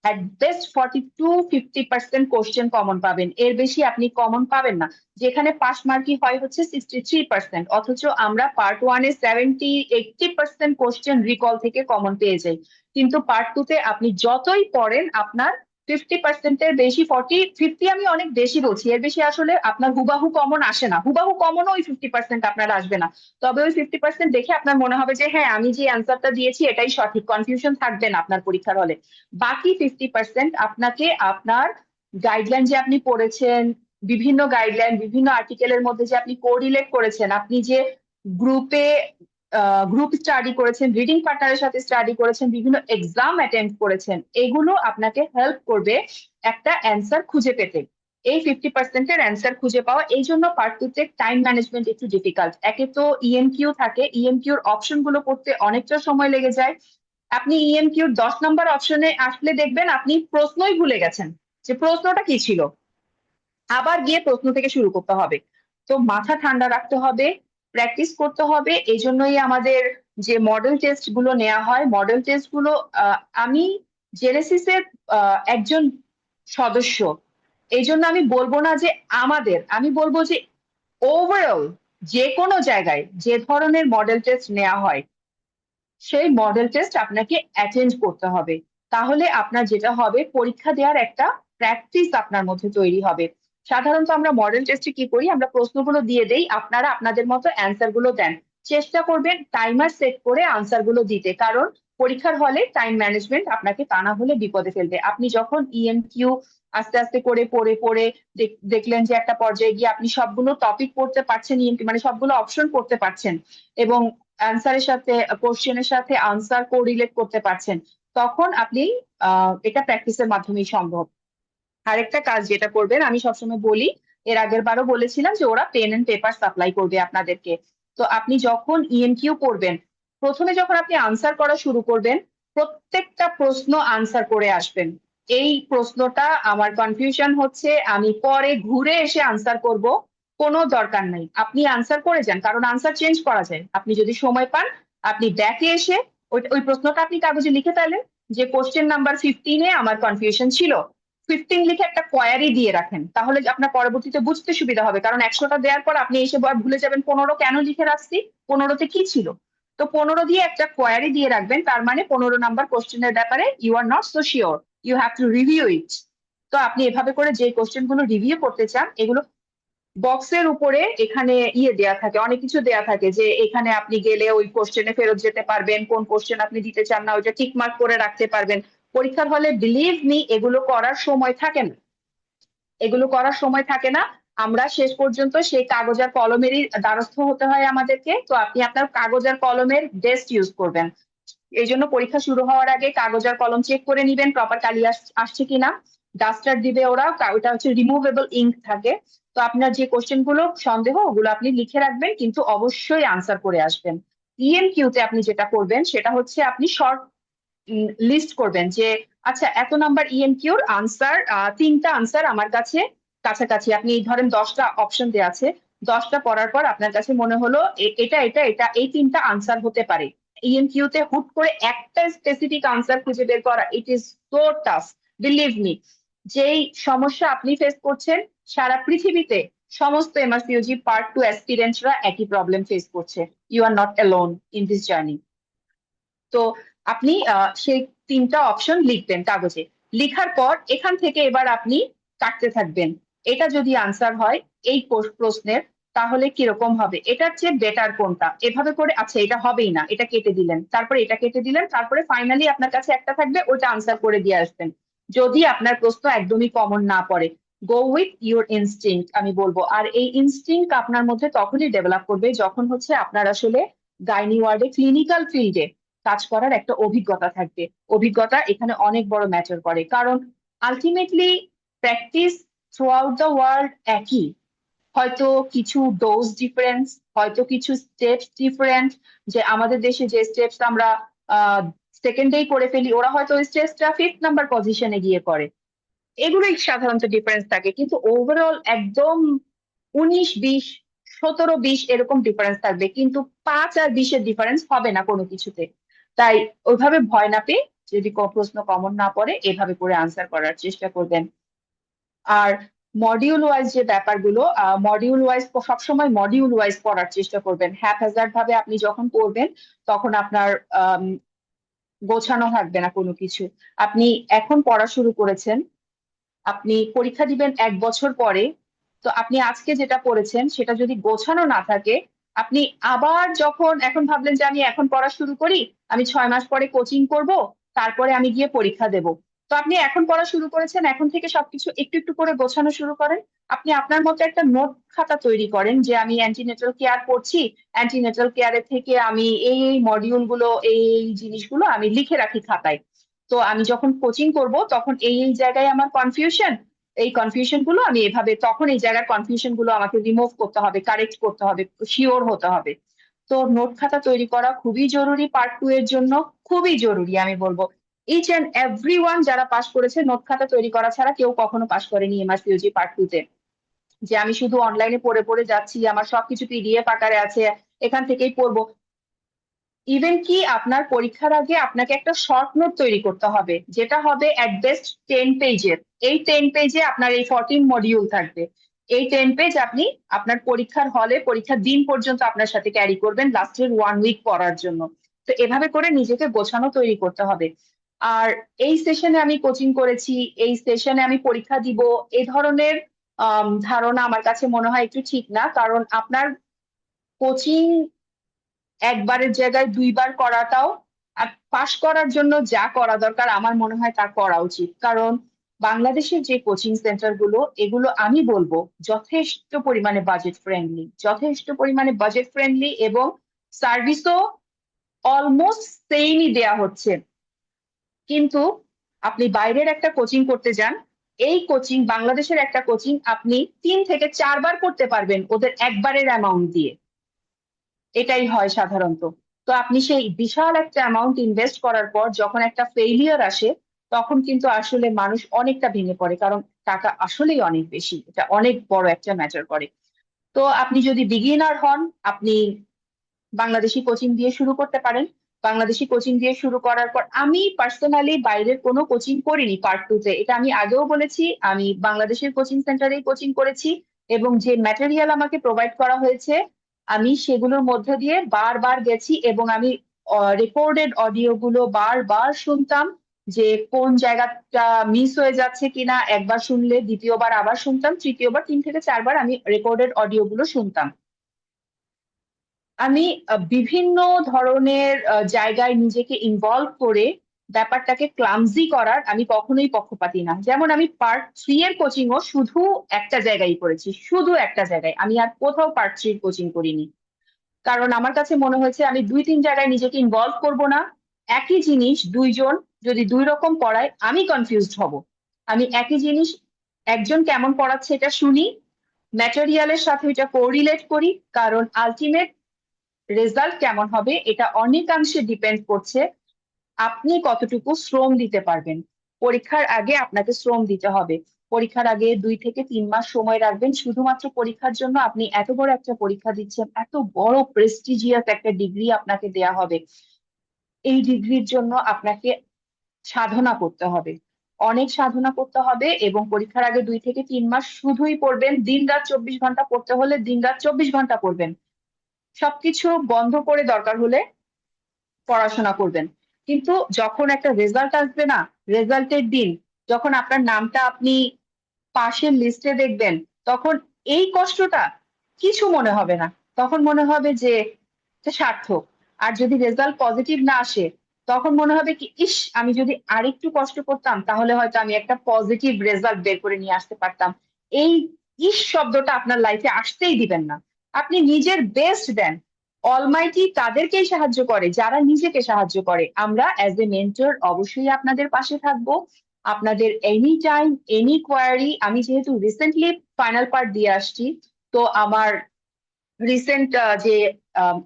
at best 40 to 50% question common পাবেন, এর বেশি আপনি কমন পাবেন না। যেখানে পাস মার্কই হয় হচ্ছে 63%, অথচ আমরা পার্ট 1 এ 70-80% কোশ্চেন রিকল থেকে কমন পেয়ে যাই। কিন্তু পার্ট 2 তে আপনি যতই পড়েন আপনার 50%-এর বেশি, 40-50 আমি অনেক বেশি বলছি, এর বেশি আসলে আপনার হুবাহু কমন আসে না, হুবাহু কমনও ওই 50% আপনার আসবে না। তবে ওই 50% দেখে আপনার মনে হবে যে হ্যাঁ আমি যে অ্যান্সারটা দিয়েছি এটাই সঠিক, কনফিউশন থাকবে না আপনার পরীক্ষার হলে। বাকি 50% আপনাকে আপনার গাইডলাইন যে আপনি পড়েছেন, বিভিন্ন গাইডলাইন, বিভিন্ন আর্টিকেলের মধ্যে যে আপনি কোরিলেট করেছেন, আপনি যে গ্রুপে গ্রুপ স্টাডি করেছেন, রিডিং পার্টনারের সাথে স্টাডি করেছেন, বিভিন্ন এক্সাম অ্যাটেম্প করেছেন, এগুলো আপনাকে হেল্প করবে একটা অ্যান্সার খুঁজে পেতে। এই 50%-এর অ্যান্সার খুঁজে পাওয়া, এই জন্য পার্ট 2 তে টাইম ম্যানেজমেন্ট একটু ডিফিকাল্ট। একে তো ইএমকিউ থাকে, ইএমকিউর অপশন গুলো পড়তে অনেকটা সময় লেগে যায়। আপনি ইএমকিউর 10 নম্বর অপশনে আসলে দেখবেন আপনি প্রশ্নই ভুলে গেছেন যে প্রশ্নটা কি ছিল, আবার গিয়ে প্রশ্ন থেকে শুরু করতে হবে। তো মাথা ঠান্ডা রাখতে হবে, প্র্যাকটিস করতে হবে। এই জন্যই আমাদের যে মডেল টেস্ট গুলো নেওয়া হয়, মডেল টেস্ট গুলো আমি জেনেসিসের একজন সদস্য, এই জন্য আমি বলবো না যে আমাদের, আমি বলবো যে ওভারঅল যে কোনো জায়গায় যে ধরনের মডেল টেস্ট নেওয়া হয় সেই মডেল টেস্ট আপনাকে অ্যাটেন্ড করতে হবে। তাহলে আপনার যেটা হবে, পরীক্ষা দেওয়ার একটা প্র্যাকটিস আপনার মধ্যে তৈরি হবে। সাধারণত আমরা মডেল টেস্টে কি করি, আমরা প্রশ্নগুলো দিয়ে দেই, আপনারা আপনাদের মতো অ্যান্সার গুলো দেন। চেষ্টা করবেন টাইমার সেট করে আনসার গুলো দিতে, কারণ পরীক্ষার হলে টাইম ম্যানেজমেন্ট আপনাকে তা না হলে বিপদে ফেলবে। আপনি যখন ইএমকিউ আস্তে আস্তে করে পড়ে পড়ে দেখলেন যে একটা পর্যায়ে গিয়ে আপনি সবগুলো টপিক পড়তে পারছেন, ইএমকিউ মানে সবগুলো অপশন পড়তে পারছেন এবং অ্যান্সারের সাথে কোশ্চেনের সাথে আনসার কোরিলেট করতে পারছেন, তখন আপনি এটা প্র্যাকটিসের মাধ্যমেই সম্ভব। আরেকটা কাজ যেটা করবেন, আমি সবসময় বলি, এর আগের বারও বলেছিলাম যে ওরা পেন এন্ড পেপার সাপ্লাই করবে আপনাদেরকে। তো আপনি যখন ইএমকিউ পড়বেন, প্রথমে যখন আপনি আনসার করা শুরু করবেন, প্রত্যেকটা প্রশ্ন আনসার করে আসবেন। এই প্রশ্নটা আমার কনফিউশন হচ্ছে, আমি পরে ঘুরে এসে আনসার করব, কোনো দরকার নাই, আপনি আনসার করে যান, কারণ আনসার চেঞ্জ করা যায়। আপনি যদি সময় পান আপনি ব্যাকে এসে ওই প্রশ্নটা আপনি কাগজে লিখে ফেলেন যে কোশ্চেন নাম্বার 15-এ আমার কনফিউশন ছিল, 15 লিখে একটা কোয়ারি দিয়ে রাখেন, তাহলে আপনার পরবর্তীতে বুঝতে সুবিধা হবে। কারণ 100টা দেওয়ার পর আপনি এসে ভুলে যাবেন 15 কেন লিখে রাখছি, 15তে কি ছিল। তো 15 দিয়ে একটা কোয়ারি দিয়ে রাখবেন, তার মানে 15 নাম্বার কোশ্চেনের ব্যাপারে you are not so sure, you have to review it. তো আপনি এভাবে করে যে কোশ্চেন গুলো রিভিউ করতে চান, এগুলো বক্সের উপরে এখানে দেয়া থাকে, অনেক কিছু দেয়া থাকে যে এখানে আপনি গেলে ওই কোশ্চেনে ফেরত যেতে পারবেন, কোন কোশ্চেন আপনি দিতে চান না ওইটা টিক মার্ক করে রাখতে পারবেন। পরীক্ষার হলে বিলিভ মি এগুলো করার সময় থাকে না, এগুলো করার সময় থাকে না। আমরা শেষ পর্যন্ত সেই কাগজ আর কলমেরই দ্বারস্থ হতে হয় আমাদেরকে। তো আপনি আপনার কাগজ আর কলমের বেস্ট ইউজ করবেন। এই জন্য পরীক্ষা শুরু হওয়ার আগে কাগজ আর কলম চেক করে নিবেন প্রপার কালি আসছে কিনা। ডাস্টার দিবে ওরা, ওটা হচ্ছে রিমুভেবল ইঙ্ক থাকে। তো আপনার যে কোশ্চেন গুলো সন্দেহ ওগুলো আপনি লিখে রাখবেন, কিন্তু অবশ্যই আনসার করে আসবেন। ইএমকিউ তে আপনি যেটা করবেন সেটা হচ্ছে আপনি শর্ট লিস্ট করবেন যে আচ্ছা এত নাম্বার ইএমকিউর আনসার, 3টা আনসার আমার কাছে কাছাকাছি। আপনি এই ধরেন 10টা অপশন দেওয়া আছে, 10টা পড়ার পর আপনার কাছে মনে হলো এটা এটা এটা এই 3টা আনসার হতে পারে। ইএমকিউ তে হুট করে একটা স্পেসিফিক আনসার খুঁজে বের করা, it is so tough, believe me. যেই সমস্যা আপনি ফেস করছেন, সারা পৃথিবীতে সমস্ত এমআরসিইউজি পার্ট 2 অ্যাসপিরেন্টরা একই প্রবলেম ফেস করছে। You are not alone in this journey. তো আপনি সেই 3টা অপশন লিখবেন কাগজে, লিখার পর এখান থেকে এবার আপনি কাটতে থাকবেন। এটা যদি আনসার হয় এই প্রশ্নের, তাহলে কিরকম হবে, এটার চেয়ে বেটার কোনটা, এভাবে করে আচ্ছা এটা হবেই না, এটা কেটে দিলেন, তারপরে এটা কেটে দিলেন, তারপরে ফাইনালি আপনার কাছে একটা থাকবে, ওটা আনসার করে দিয়ে আসবেন। যদি আপনার প্রশ্ন একদমই কমন না পড়ে, গো উইথ ইউর ইনস্টিংক্ট আমি বলবো। আর এই ইনস্টিংক্ট আপনার মধ্যে তখনই ডেভেলপ করবে যখন হচ্ছে আপনার আসলে গাইনি ওয়ার্ডে ক্লিনিক্যাল ফিল্ডে কাজ করার একটা অভিজ্ঞতা থাকবে। অভিজ্ঞতা এখানে অনেক বড় ম্যাটার করে, কারণ ultimately practice through out the world একই, হয়তো কিছু ডোজ ডিফারেন্স, হয়তো কিছু স্টেপস ডিফারেন্ট। যে আমাদের দেশে যে স্টেপস আমরা সেকেন্ডেই করে ফেলি, ওরা হয়তো ওই স্টেপসটা 5th নাম্বার পজিশনে গিয়ে করে। এগুলোই সাধারণত ডিফারেন্স থাকে, কিন্তু ওভারঅল একদম 19-20, 17-20 এরকম ডিফারেন্স থাকবে, কিন্তু 5 আর 20-এর ডিফারেন্স হবে না কোনো কিছুতে। তাই ওইভাবে ভয় না পেয়ে যদি প্রশ্ন কমন না পড়ে এভাবে করে আনসার করার চেষ্টা করবেন। আর মডিউল ওয়াইজ যে ব্যাপারগুলো, মডিউল ওয়াইজ সবসময় মডিউল ওয়াইজ পড়ার চেষ্টা করবেন। হ্যাপহ্যাজার্ড ভাবে আপনি যখন পড়বেন তখন আপনার গোছানো থাকবে না কোনো কিছু। আপনি এখন পড়া শুরু করেছেন, আপনি পরীক্ষা দিবেন 1 বছর পরে, তো আপনি আজকে যেটা পড়েছেন সেটা যদি গোছানো না থাকে, আপনি আবার যখন এখন ভাবলেন যে আমি এখন পড়া শুরু করি, আমি 6 মাস পরে কোচিং করব, তারপরে আমি গিয়ে পরীক্ষা দেব। তো আপনি এখন পড়া শুরু করেছেন, এখন থেকে সবকিছু একটু একটু করে গোছানো শুরু করেন। আপনি আপনার মতো একটা নোট খাতা তৈরি করেন যে আমি অ্যান্টিনেটাল কেয়ার পড়ছি, অ্যান্টিনেটাল কেয়ারের থেকে আমি এই মডিউল গুলো এই জিনিসগুলো আমি লিখে রাখি খাতায়। তো আমি যখন কোচিং করব তখন এই জায়গায় আমার কনফিউশন, এই কনফিউশন গুলো আমি এভাবে, তখন এই জায়গার কনফিউশন গুলো আমাকে রিমুভ করতে হবে, কারেক্ট করতে হবে, শিওর হতে হবে। তো নোট খাতা তৈরি করা খুবই জরুরি পার্ট 2 এর জন্য, খুবই জরুরি আমি বলবো। ইচ অ্যান্ড এভরিওয়ান যারা পাস করেছে নোট খাতা তৈরি করা ছাড়া কেউ কখনো পাস করেনি এমআরসিওজি পার্ট 2 তে। যে আমি শুধু অনলাইনে পড়ে পড়ে যাচ্ছি, আমার সবকিছু পিডিএফ আকারে আছে, এখান থেকেই পড়বো। ইভেন কি আপনার পরীক্ষার আগে আপনাকে একটা শর্ট নোট তৈরি করতে হবে, যেটা হবে এট বেস্ট 10 পেজের। এই 10 পেজে আপনার এই 14 মডিউল থাকবে। এই 10 পেজ আপনি আপনার পরীক্ষার হলে পরীক্ষার দিন পর্যন্ত আপনার সাথে ক্যারি করবেন লাস্টের 1 উইক পড়ার জন্য। তো এভাবে করে নিজেকে গোছানো তৈরি করতে হবে। আর এই সেশনে আমি কোচিং করেছি, এই সেশনে আমি পরীক্ষা দিব, এই ধরনের ধারণা আমার কাছে মনে হয় একটু ঠিক না। কারণ আপনার কোচিং একবারের জায়গায় 2বার করাটাও, আর পাশ করার জন্য যা করা দরকার আমার মনে হয় তা করা উচিত। কারণ বাংলাদেশের যে কোচিং সেন্টার গুলো, এগুলো আমি বলবো যথেষ্ট পরিমাণে বাজেট ফ্রেন্ডলি, যথেষ্ট পরিমাণে বাজেট ফ্রেন্ডলি, এবং সার্ভিসও অলমোস্ট সেমই দেয়া হচ্ছে। কিন্তু আপনি বাইরের একটা কোচিং করতে যান, এই কোচিং বাংলাদেশের একটা কোচিং আপনি 3 থেকে 4 বার করতে পারবেন ওদের একবারের অ্যামাউন্ট দিয়ে। এটাই হয় সাধারণত। তো আপনি সেই বিশাল একটা অ্যামাউন্ট ইনভেস্ট করার পর যখন একটা ফেইলিয়ার আসে, তখন কিন্তু আসলে মানুষ অনেকটা ভেঙে পড়ে, কারণ টাকা আসলেই অনেক বেশি, এটা অনেক বড় একটা ম্যাটার করে। তো আপনি যদি বিগিনার হন, আপনি বাংলাদেশি কোচিং দিয়ে শুরু করতে পারেন। বাংলাদেশি কোচিং দিয়ে শুরু করার পর, আমি পার্সোনালি বাইরের কোনো কোচিং করিনি পার্ট 2 তে, এটা আমি আগেও বলেছি। আমি বাংলাদেশের কোচিং সেন্টারেই কোচিং করেছি, এবং যে ম্যাটেরিয়াল আমাকে প্রোভাইড করা হয়েছে আমি সেগুলোর মধ্যে দিয়ে বারবার গেছি, এবং আমি রেকর্ডেড অডিও গুলো বারবার শুনতাম, যে কোন জায়গাটা মিস হয়ে যাচ্ছে কিনা। একবার শুনলে দ্বিতীয়বার আবার শুনতাম, তৃতীয়বার 3 থেকে 4 বার আমি রেকর্ডেড অডিও গুলো শুনতাম। আমি বিভিন্ন ধরনের জায়গায় নিজেকে ইনভলভ করে ব্যাপারটাকে ক্লামজি করার আমি কখনোই পক্ষপাতী না। যেমন আমি পার্ট 3 এর কোচিংও শুধু একটা জায়গায় করেছি, শুধু একটা জায়গায়, আমি আর কোথাও পার্ট 3 কোচিং করিনি। কারণ আমার কাছে মনে হয়েছে আমি 2-3 জায়গায় নিজেকে ইনভলভ করব না। একই জিনিস দুইজন যদি 2 রকম পড়ায় আমি কনফিউজড হব। আমি একই জিনিস একজন কেমন পড়াচ্ছে এটা শুনি, ম্যাটেরিয়ালের সাথে এটা কোরিলেট করি, কারণ আলটিমেট রেজাল্ট কেমন হবে এটা অনেকাংশে ডিপেন্ড করছে আপনি কতটুকু শ্রম দিতে পারবেন। পরীক্ষার আগে আপনাকে শ্রম দিতে হবে। পরীক্ষার আগে 2 থেকে 3 মাস সময় রাখবেন শুধুমাত্র পরীক্ষার জন্য। আপনি এত বড় একটা পরীক্ষা দিচ্ছেন, এত বড় প্রেস্টিজিয়াস একটা ডিগ্রি আপনাকে দেয়া হবে, এই ডিগ্রির জন্য আপনাকে সাধনা করতে হবে, অনেক সাধনা করতে হবে। এবং পরীক্ষার আগে 2 থেকে 3 মাস শুধুই পড়বেন, দিনরাত 24 ঘন্টা পড়তে হলে দিনরাত 24 ঘন্টা পড়বেন, সবকিছু বন্ধ করে দরকার হলে পড়াশোনা করবেন। কিন্তু যখন একটা রেজাল্ট আসবে না, রেজাল্টের দিন যখন আপনার নামটা আপনি পাশের লিস্টে দেখবেন, তখন এই কষ্টটা কিছু মনে হবে না, তখন মনে হবে যে এটা সার্থক। আর যদি রেজাল্ট পজিটিভ না আসে, তখন মনে হবে কি, ইস আমি যদি আরেকটু কষ্ট করতাম তাহলে হয়তো আমি একটা পজিটিভ রেজাল্ট বের করে নিয়ে আসতে পারতাম। এই ইস শব্দটা আপনার লাইফে আসতেই দিবেন না। আপনি নিজের বেস্ট দেন। অলমাইটি তাদেরকেই সাহায্য করে যারা নিজেকে সাহায্য করে। আমরা অ্যাজ এ মেন্টর অবশ্যই আপনাদের পাশে থাকবো। আপনাদের এনি টাইম এনি কোয়ারি, আমি যেহেতু রিসেন্টলি ফাইনাল পার্ট দিয়ে আসছি, তো আমার রিসেন্ট যে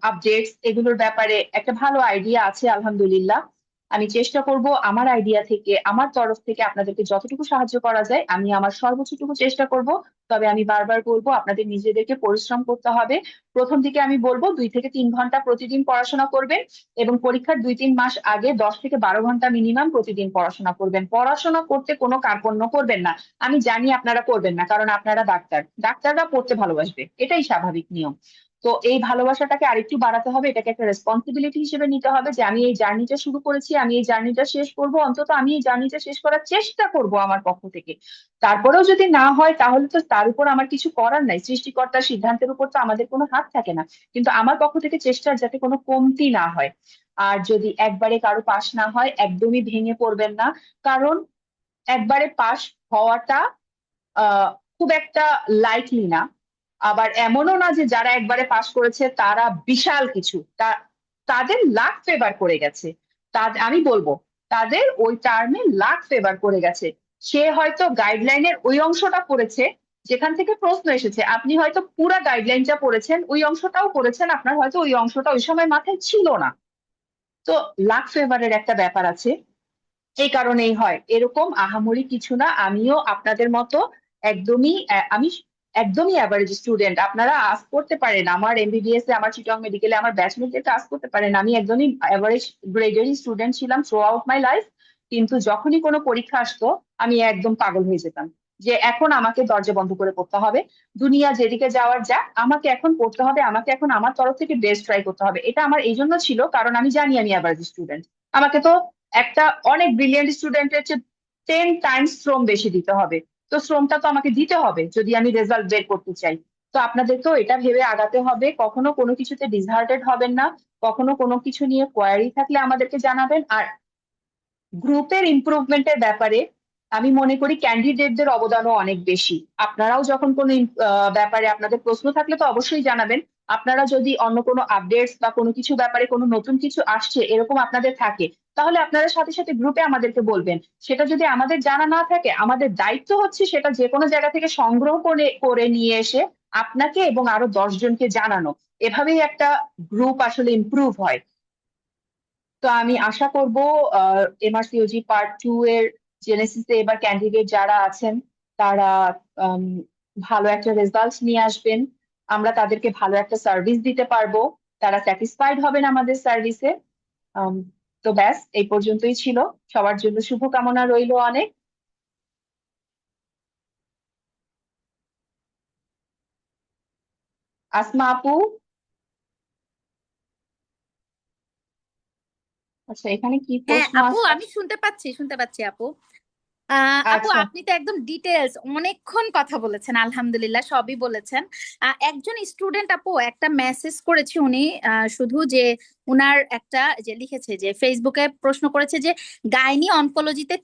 আপডেটস এগুলোর ব্যাপারে একটা ভালো আইডিয়া আছে আলহামদুলিল্লাহ। আমি চেষ্টা করব আমার আইডিয়া থেকে, আমার তরফ থেকে আপনাদেরকে যতটুকু সাহায্য করা যায় আমি আমার সর্বোচ্চটুকু চেষ্টা করব। তবে আমি বারবার বলবো আপনাদের নিজেদেরকে পরিশ্রম করতে হবে। প্রথম দিকে আমি বলবো 2 থেকে 3 ঘন্টা প্রতিদিন পড়াশোনা করবেন, এবং পরীক্ষার 2-3 মাস আগে 10 থেকে 12 ঘন্টা মিনিমাম প্রতিদিন পড়াশোনা করবেন। পড়াশোনা করতে কোনো কার্পণ্য করবেন না। আমি জানি আপনারা করবেন না, কারণ আপনারা ডাক্তার, ডাক্তাররা পড়তে ভালোবাসবে, এটাই স্বাভাবিক নিয়ম। তো এই ভালোবাসাটাকে আরেকটু বাড়াতে হবে, এটাকে একটা রেসপন্সিবিলিটি হিসেবে নিতে হবে যে আমি এই জার্নিটা শুরু করেছি, আমি এই জার্নিটা শেষ করব, অন্তত আমি এই জার্নিটা শেষ করার চেষ্টা করব আমার পক্ষ থেকে। তারপরেও যদি না হয় তাহলে তো তার উপর আমার কিছু করার নাই, সৃষ্টিকর্তার সিদ্ধান্তের উপর তো আমাদের কোনো হাত থাকে না। কিন্তু আমার পক্ষ থেকে চেষ্টার যাতে কোনো কমতি না হয়। আর যদি একবারে কারো পাশ না হয় একদমই ভেঙে পড়বেন না, কারণ একবারে পাশ হওয়াটা আহ খুব একটা লাইকলি না। আবার এমনও না যে যারা একবারে পাশ করেছে তারা বিশাল কিছু, তাদের লাক ফেভার করে গেছে। আমি বলবো তাদের ওই টার্মে লাক ফেভার করে গেছে। সে হয়তো গাইডলাইনের ওই অংশটা পড়েছে যেখান থেকে প্রশ্ন এসেছে, আপনি হয়তো পুরা গাইডলাইনটা পড়েছেন, ওই অংশটাও পড়েছেন, আপনার হয়তো ওই অংশটা ওই সময় মাথায় ছিল না। তো লাক ফেভারের একটা ব্যাপার আছে, এই কারণেই হয় এরকম, আহামরি কিছু না। আমিও আপনাদের মতো আমি একদমই অ্যাভারেজ স্টুডেন্ট। আপনারা আস করতে পারেন আমার এমবিবিএস এ, আমার চিটং মেডিকেলে আমার ব্যাচমেটদেরকে আস করতে পারেন, আমি একদমই অ্যাভারেজ গ্রেডেরই স্টুডেন্ট ছিলাম থ্রু আউট মাই লাইফ। কিন্তু যখনই কোনো পরীক্ষা আসতো আমি একদম পাগল হয়ে যেতাম যে এখন আমাকে দরজা বন্ধ করে পড়তে হবে, দুনিয়া যেদিকে যাওয়ার যা, আমাকে এখন পড়তে হবে, আমাকে এখন আমার তরফ থেকে বেস্ট ট্রাই করতে হবে। এটা আমার এই জন্য ছিল কারণ আমি জানি আমি অ্যাভারেজ স্টুডেন্ট। আমাকে তো একটা অনেক ব্রিলিয়েন্ট স্টুডেন্টের চেয়ে 10 টাইমস শ্রম বেশি দিতে হবে। তো শ্রমটা তো আমাকে দিতে হবে যদি আমি রেজাল্ট বের করতে চাই। তো আপনাদেরকেও এটা ভেবে আগাতে হবে, কখনো কোনো কিছুতে ডিসহার্টেড হবেন না। কখনো কোনো কিছু নিয়ে কোয়ারি থাকলে আমাদেরকে জানাবেন। আর গ্রুপের ইমপ্রুভমেন্টের ব্যাপারে আমি মনে করি ক্যান্ডিডেটদের অবদানও অনেক বেশি। আপনারাও যখন কোনো ব্যাপারে আপনাদের প্রশ্ন থাকলে তো অবশ্যই জানাবেন। আপনারা যদি অন্য কোনো আপডেটস বা কোনো কিছু ব্যাপারে কোনো নতুন কিছু আসছে এরকম আপনাদের থাকে, তাহলে আপনারা সাথে সাথে গ্রুপে আমাদেরকে বলবেন। সেটা যদি আমাদের জানা না থাকে, আমাদের দায়িত্ব হচ্ছে সেটা যে কোনো জায়গা থেকে সংগ্রহ করে করে নিয়ে এসে আপনাকে এবং আরো 10 জনকে জানানো। এভাবেই একটা গ্রুপ আসলে ইমপ্রুভ হয়। তো আমি আশা করব এমআরসিওজি পার্ট 2 এর জেনেসিসে এবার ক্যান্ডিডেট যারা আছেন তারা উম, ভালো একটা রেজাল্ট নিয়ে আসবেন, আমরা তাদেরকে ভালো একটা সার্ভিস দিতে পারবো, তারা স্যাটিসফাইড হবেন আমাদের সার্ভিসে। তো ব্যাস এই পর্যন্তই ছিল। সবার জন্য শুভকামনা রইলো অনেক। আসমা আপু, আচ্ছা এখানে কি হ্যাঁ প্রশ্ন আপু, আসছে? আমি শুনতে পাচ্ছি আপু। আপু, আচ্ছা, আপনি তো একদম ডিটেলস অনেকক্ষণ কথা বলেছেন, আলহামদুলিল্লাহ সবই বলেছেন। একজন স্টুডেন্ট আপু একটা মেসেজ করেছে, উনি শুধু যে উনার একটা যে লিখেছে যে ফেসবুকে প্রশ্ন করেছে যে গাইনি অনকোলজিতে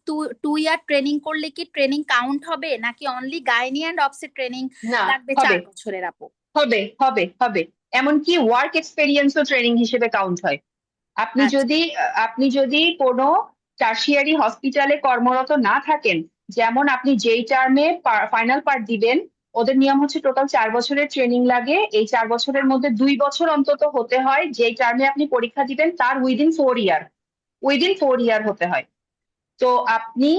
2 ইয়ার ট্রেনিং করলে কি ট্রেনিং কাউন্ট হবে, নাকি অনলি গাইনি অ্যান্ড অবসে ট্রেনিং না, লাগবে হবে 4 বছরের আপু? হবে হবে হবে। এমনকি ওয়ার্ক এক্সপেরিয়েন্সও ট্রেনিং হিসেবে কাউন্ট হয়। আচ্ছা। আপনি যদি কোনো টারশিয়ারি হসপিটালে কর্মরত না থাকেন, যেমন আপনি যেই টার্মে ফাইনাল পার্ট দিবেন, ওদের নিয়ম হচ্ছে টোটাল 4 বছরের ট্রেনিং লাগে। এই 4 বছরের মধ্যে 2 বছর অন্তত হতে হয় যেই টার্মে আপনি পরীক্ষা দিবেন তার উইদিন 4 ইয়ার হতে হয়। তো আপনি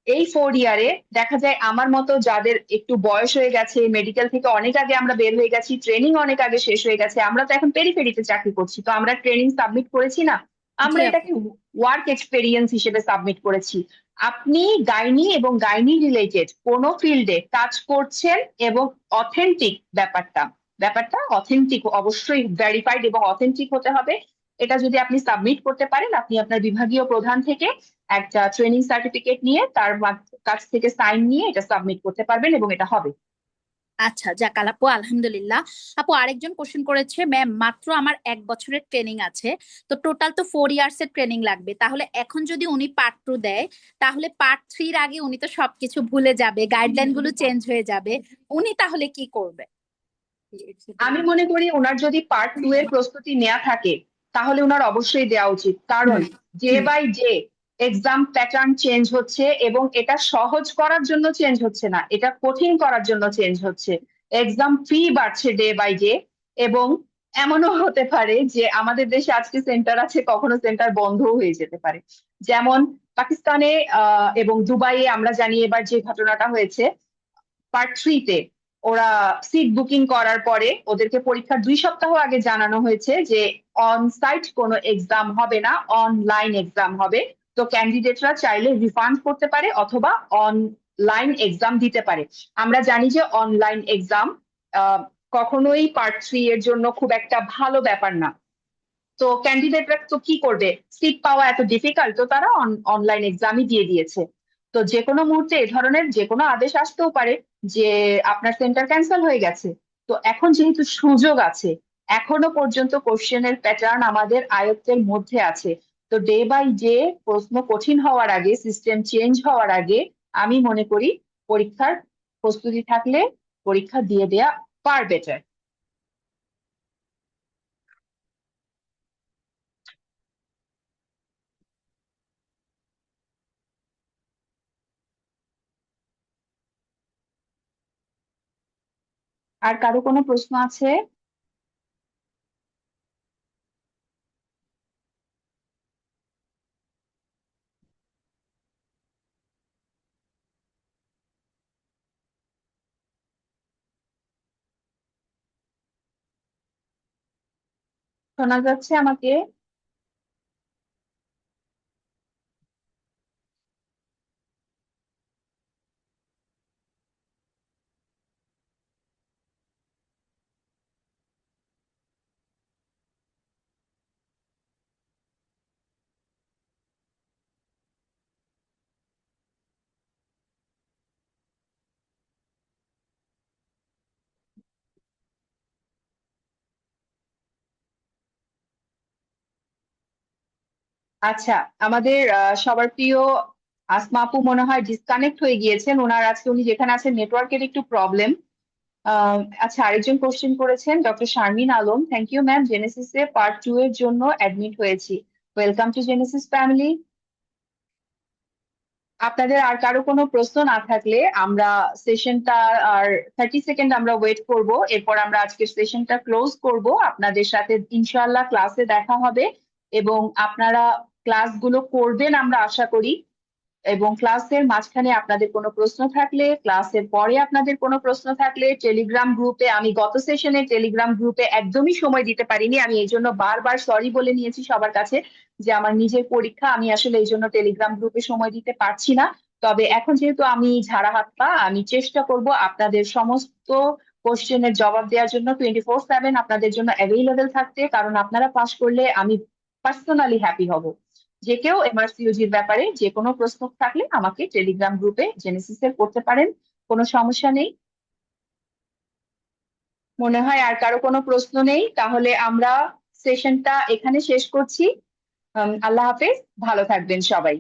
এই 4 ইয়ারে দেখা যায় আমার মতো যাদের একটু বয়স হয়ে গেছে, মেডিকেল থেকে অনেক আগে আমরা বের হয়ে গেছি, ট্রেনিং অনেক আগে শেষ হয়ে গেছে, আমরা তো এখন পেরিফেরিতে চাকরি করছি, তো আমরা ট্রেনিং সাবমিট করেছি না, জি আমরা আপু। এটাকে ওয়ার্ক এক্সপেরিয়েন্স হিসেবে সাবমিট করেছি। আপনি গাইনি এবং গাইনি রিলেটেড কোনো ফিল্ডে কাজ করছেন এবং অথেন্টিক, ব্যাপারটা ব্যাপারটা অথেন্টিক, অবশ্যই ভেরিফাইড এবং অথেন্টিক হতে হবে। এটা যদি আপনি সাবমিট করতে পারেন, আপনি আপনার বিভাগীয় প্রধান থেকে একটা ট্রেনিং সার্টিফিকেট নিয়ে তার কাছ থেকে সাইন নিয়ে এটা সাবমিট করতে পারবেন এবং এটা হবে। আচ্ছা, যাক আপু, আলহামদুলিল্লাহ। আপু, আরেকজন কোশ্চেন করেছে, ম্যাম মাত্র আমার 1 বছরের ট্রেনিং আছে, তো টোটাল তো 4 ইয়ার্স এর ট্রেনিং লাগবে, তাহলে এখন যদি উনি পার্ট 2 দেয়, তাহলে পার্ট 3 আগে উনি তো সবকিছু ভুলে যাবে, গাইডলাইন গুলো চেঞ্জ হয়ে যাবে, উনি তাহলে কি করবে? আমি মনে করি ওনার যদি পার্ট 2 এর প্রস্তুতি নেওয়া থাকে তাহলে ওনার অবশ্যই দেওয়া উচিত, কারণ day by day exam pattern change হচ্ছে এবং এটা সহজ করার জন্য চেঞ্জ হচ্ছে না, এটা কঠিন করার জন্য চেঞ্জ হচ্ছে। এক্সাম ফি বাড়ছে ডে বাই ডে, এবং এমনও হতে পারে যে আমাদের দেশে আজকে সেন্টার আছে, কখনো সেন্টার বন্ধও হয়ে যেতে পারে। যেমন পাকিস্তানে এবং দুবাইয়ে আমরা জানি এবার যে ঘটনাটা হয়েছে, পার্ট 3-তে ওরা সিট বুকিং করার পরে ওদেরকে পরীক্ষার 2 সপ্তাহ আগে জানানো হয়েছে যে অন সাইট কোনো এক্সাম হবে না, অনলাইন এক্সাম হবে। তো ক্যান্ডিডেটরা চাইলে রিফান্ড করতে পারে অথবা অনলাইন এক্সাম দিতে পারে। আমরা জানি যে অনলাইন এক্সাম কখনোই পার্ট 3 এর জন্য খুব একটা ভালো ব্যাপার না। তো ক্যান্ডিডেটরা তো কি করবে, সিট পাওয়া এত ডিফিকাল্ট, তো তারা অনলাইন এক্সামই দিয়ে দিয়েছে। তো যে কোনো মুহূর্তে এ ধরনের যে কোনো আদেশ আসতেও পারে যে আপনার সেন্টার ক্যান্সেল হয়ে গেছে। তো এখন যেহেতু সুযোগ আছে, এখনো পর্যন্ত কোশ্চেনের প্যাটার্ন আমাদের আয়ত্তের মধ্যে আছে, তো ডে বাই ডে প্রশ্ন কঠিন হওয়ার আগে, সিস্টেম চেঞ্জ হওয়ার আগে আমি মনে করি পরীক্ষার প্রস্তুতি থাকলে পরীক্ষা দিয়ে দেয়া ফার বেটার। আর কারো কোনো প্রশ্ন আছে? শোনা যাচ্ছে আমাকে? আচ্ছা, আমাদের সবার প্রিয় আসমা আপু মনে হয় ডিসকানেক্ট হয়ে গিয়েছেন। ওনার আজকে উনি যেখানে আছেন নেটওয়ার্কের একটু প্রবলেম। আচ্ছা, আরেকজন কোশ্চেন করেছেন doctor Sharmin Alam. Thank you ma'am, জেনেসিসে পার্ট 2 এর জন্য অ্যাডমিট হয়েছি। Welcome to Genesis family. আপনাদের আর কারো কোনো প্রশ্ন না থাকলে আমরা সেশনটা আর 30 সেকেন্ড আমরা ওয়েট করব, এরপর আমরা আজকের সেশনটা ক্লোজ করব। আপনাদের সাথে ইনশাআল্লাহ ক্লাসে দেখা হবে এবং আপনারা ক্লাসগুলো করবেন আমরা আশা করি। এবং ক্লাসের মাঝখানে আপনাদের কোনো প্রশ্ন থাকলে, ক্লাসের পরে আপনাদের কোনো প্রশ্ন থাকলে টেলিগ্রাম গ্রুপে, আমি গত সেশনে টেলিগ্রাম গ্রুপে একদমই সময় দিতে পারিনি, আমি এই জন্য বারবার সরি বলে নিয়েছি সবার কাছে যে আমার নিজের পরীক্ষা, আমি আসলে এই জন্য টেলিগ্রাম গ্রুপে সময় দিতে পারছি না। তবে এখন যেহেতু আমি ঝাড়া হাত পা, আমি চেষ্টা করব আপনাদের সমস্ত কোশ্চেনের জবাব দেওয়ার জন্য 24/7 আপনাদের জন্য অ্যাভেলেবেল থাকতে, কারণ আপনারা পাশ করলে আমি পার্সোনালি হ্যাপি হব। যে কেউ এমআরসিইউজির ব্যাপারে যে কোনো প্রশ্ন থাকলে আমাকে টেলিগ্রাম গ্রুপে জেনেসিসের করতে পারেন, কোনো সমস্যা নেই। মনে হয় আর কারো কোনো প্রশ্ন নেই, তাহলে আমরা সেশনটা এখানে শেষ করছি। আল্লাহ হাফেজ, ভালো থাকবেন সবাই।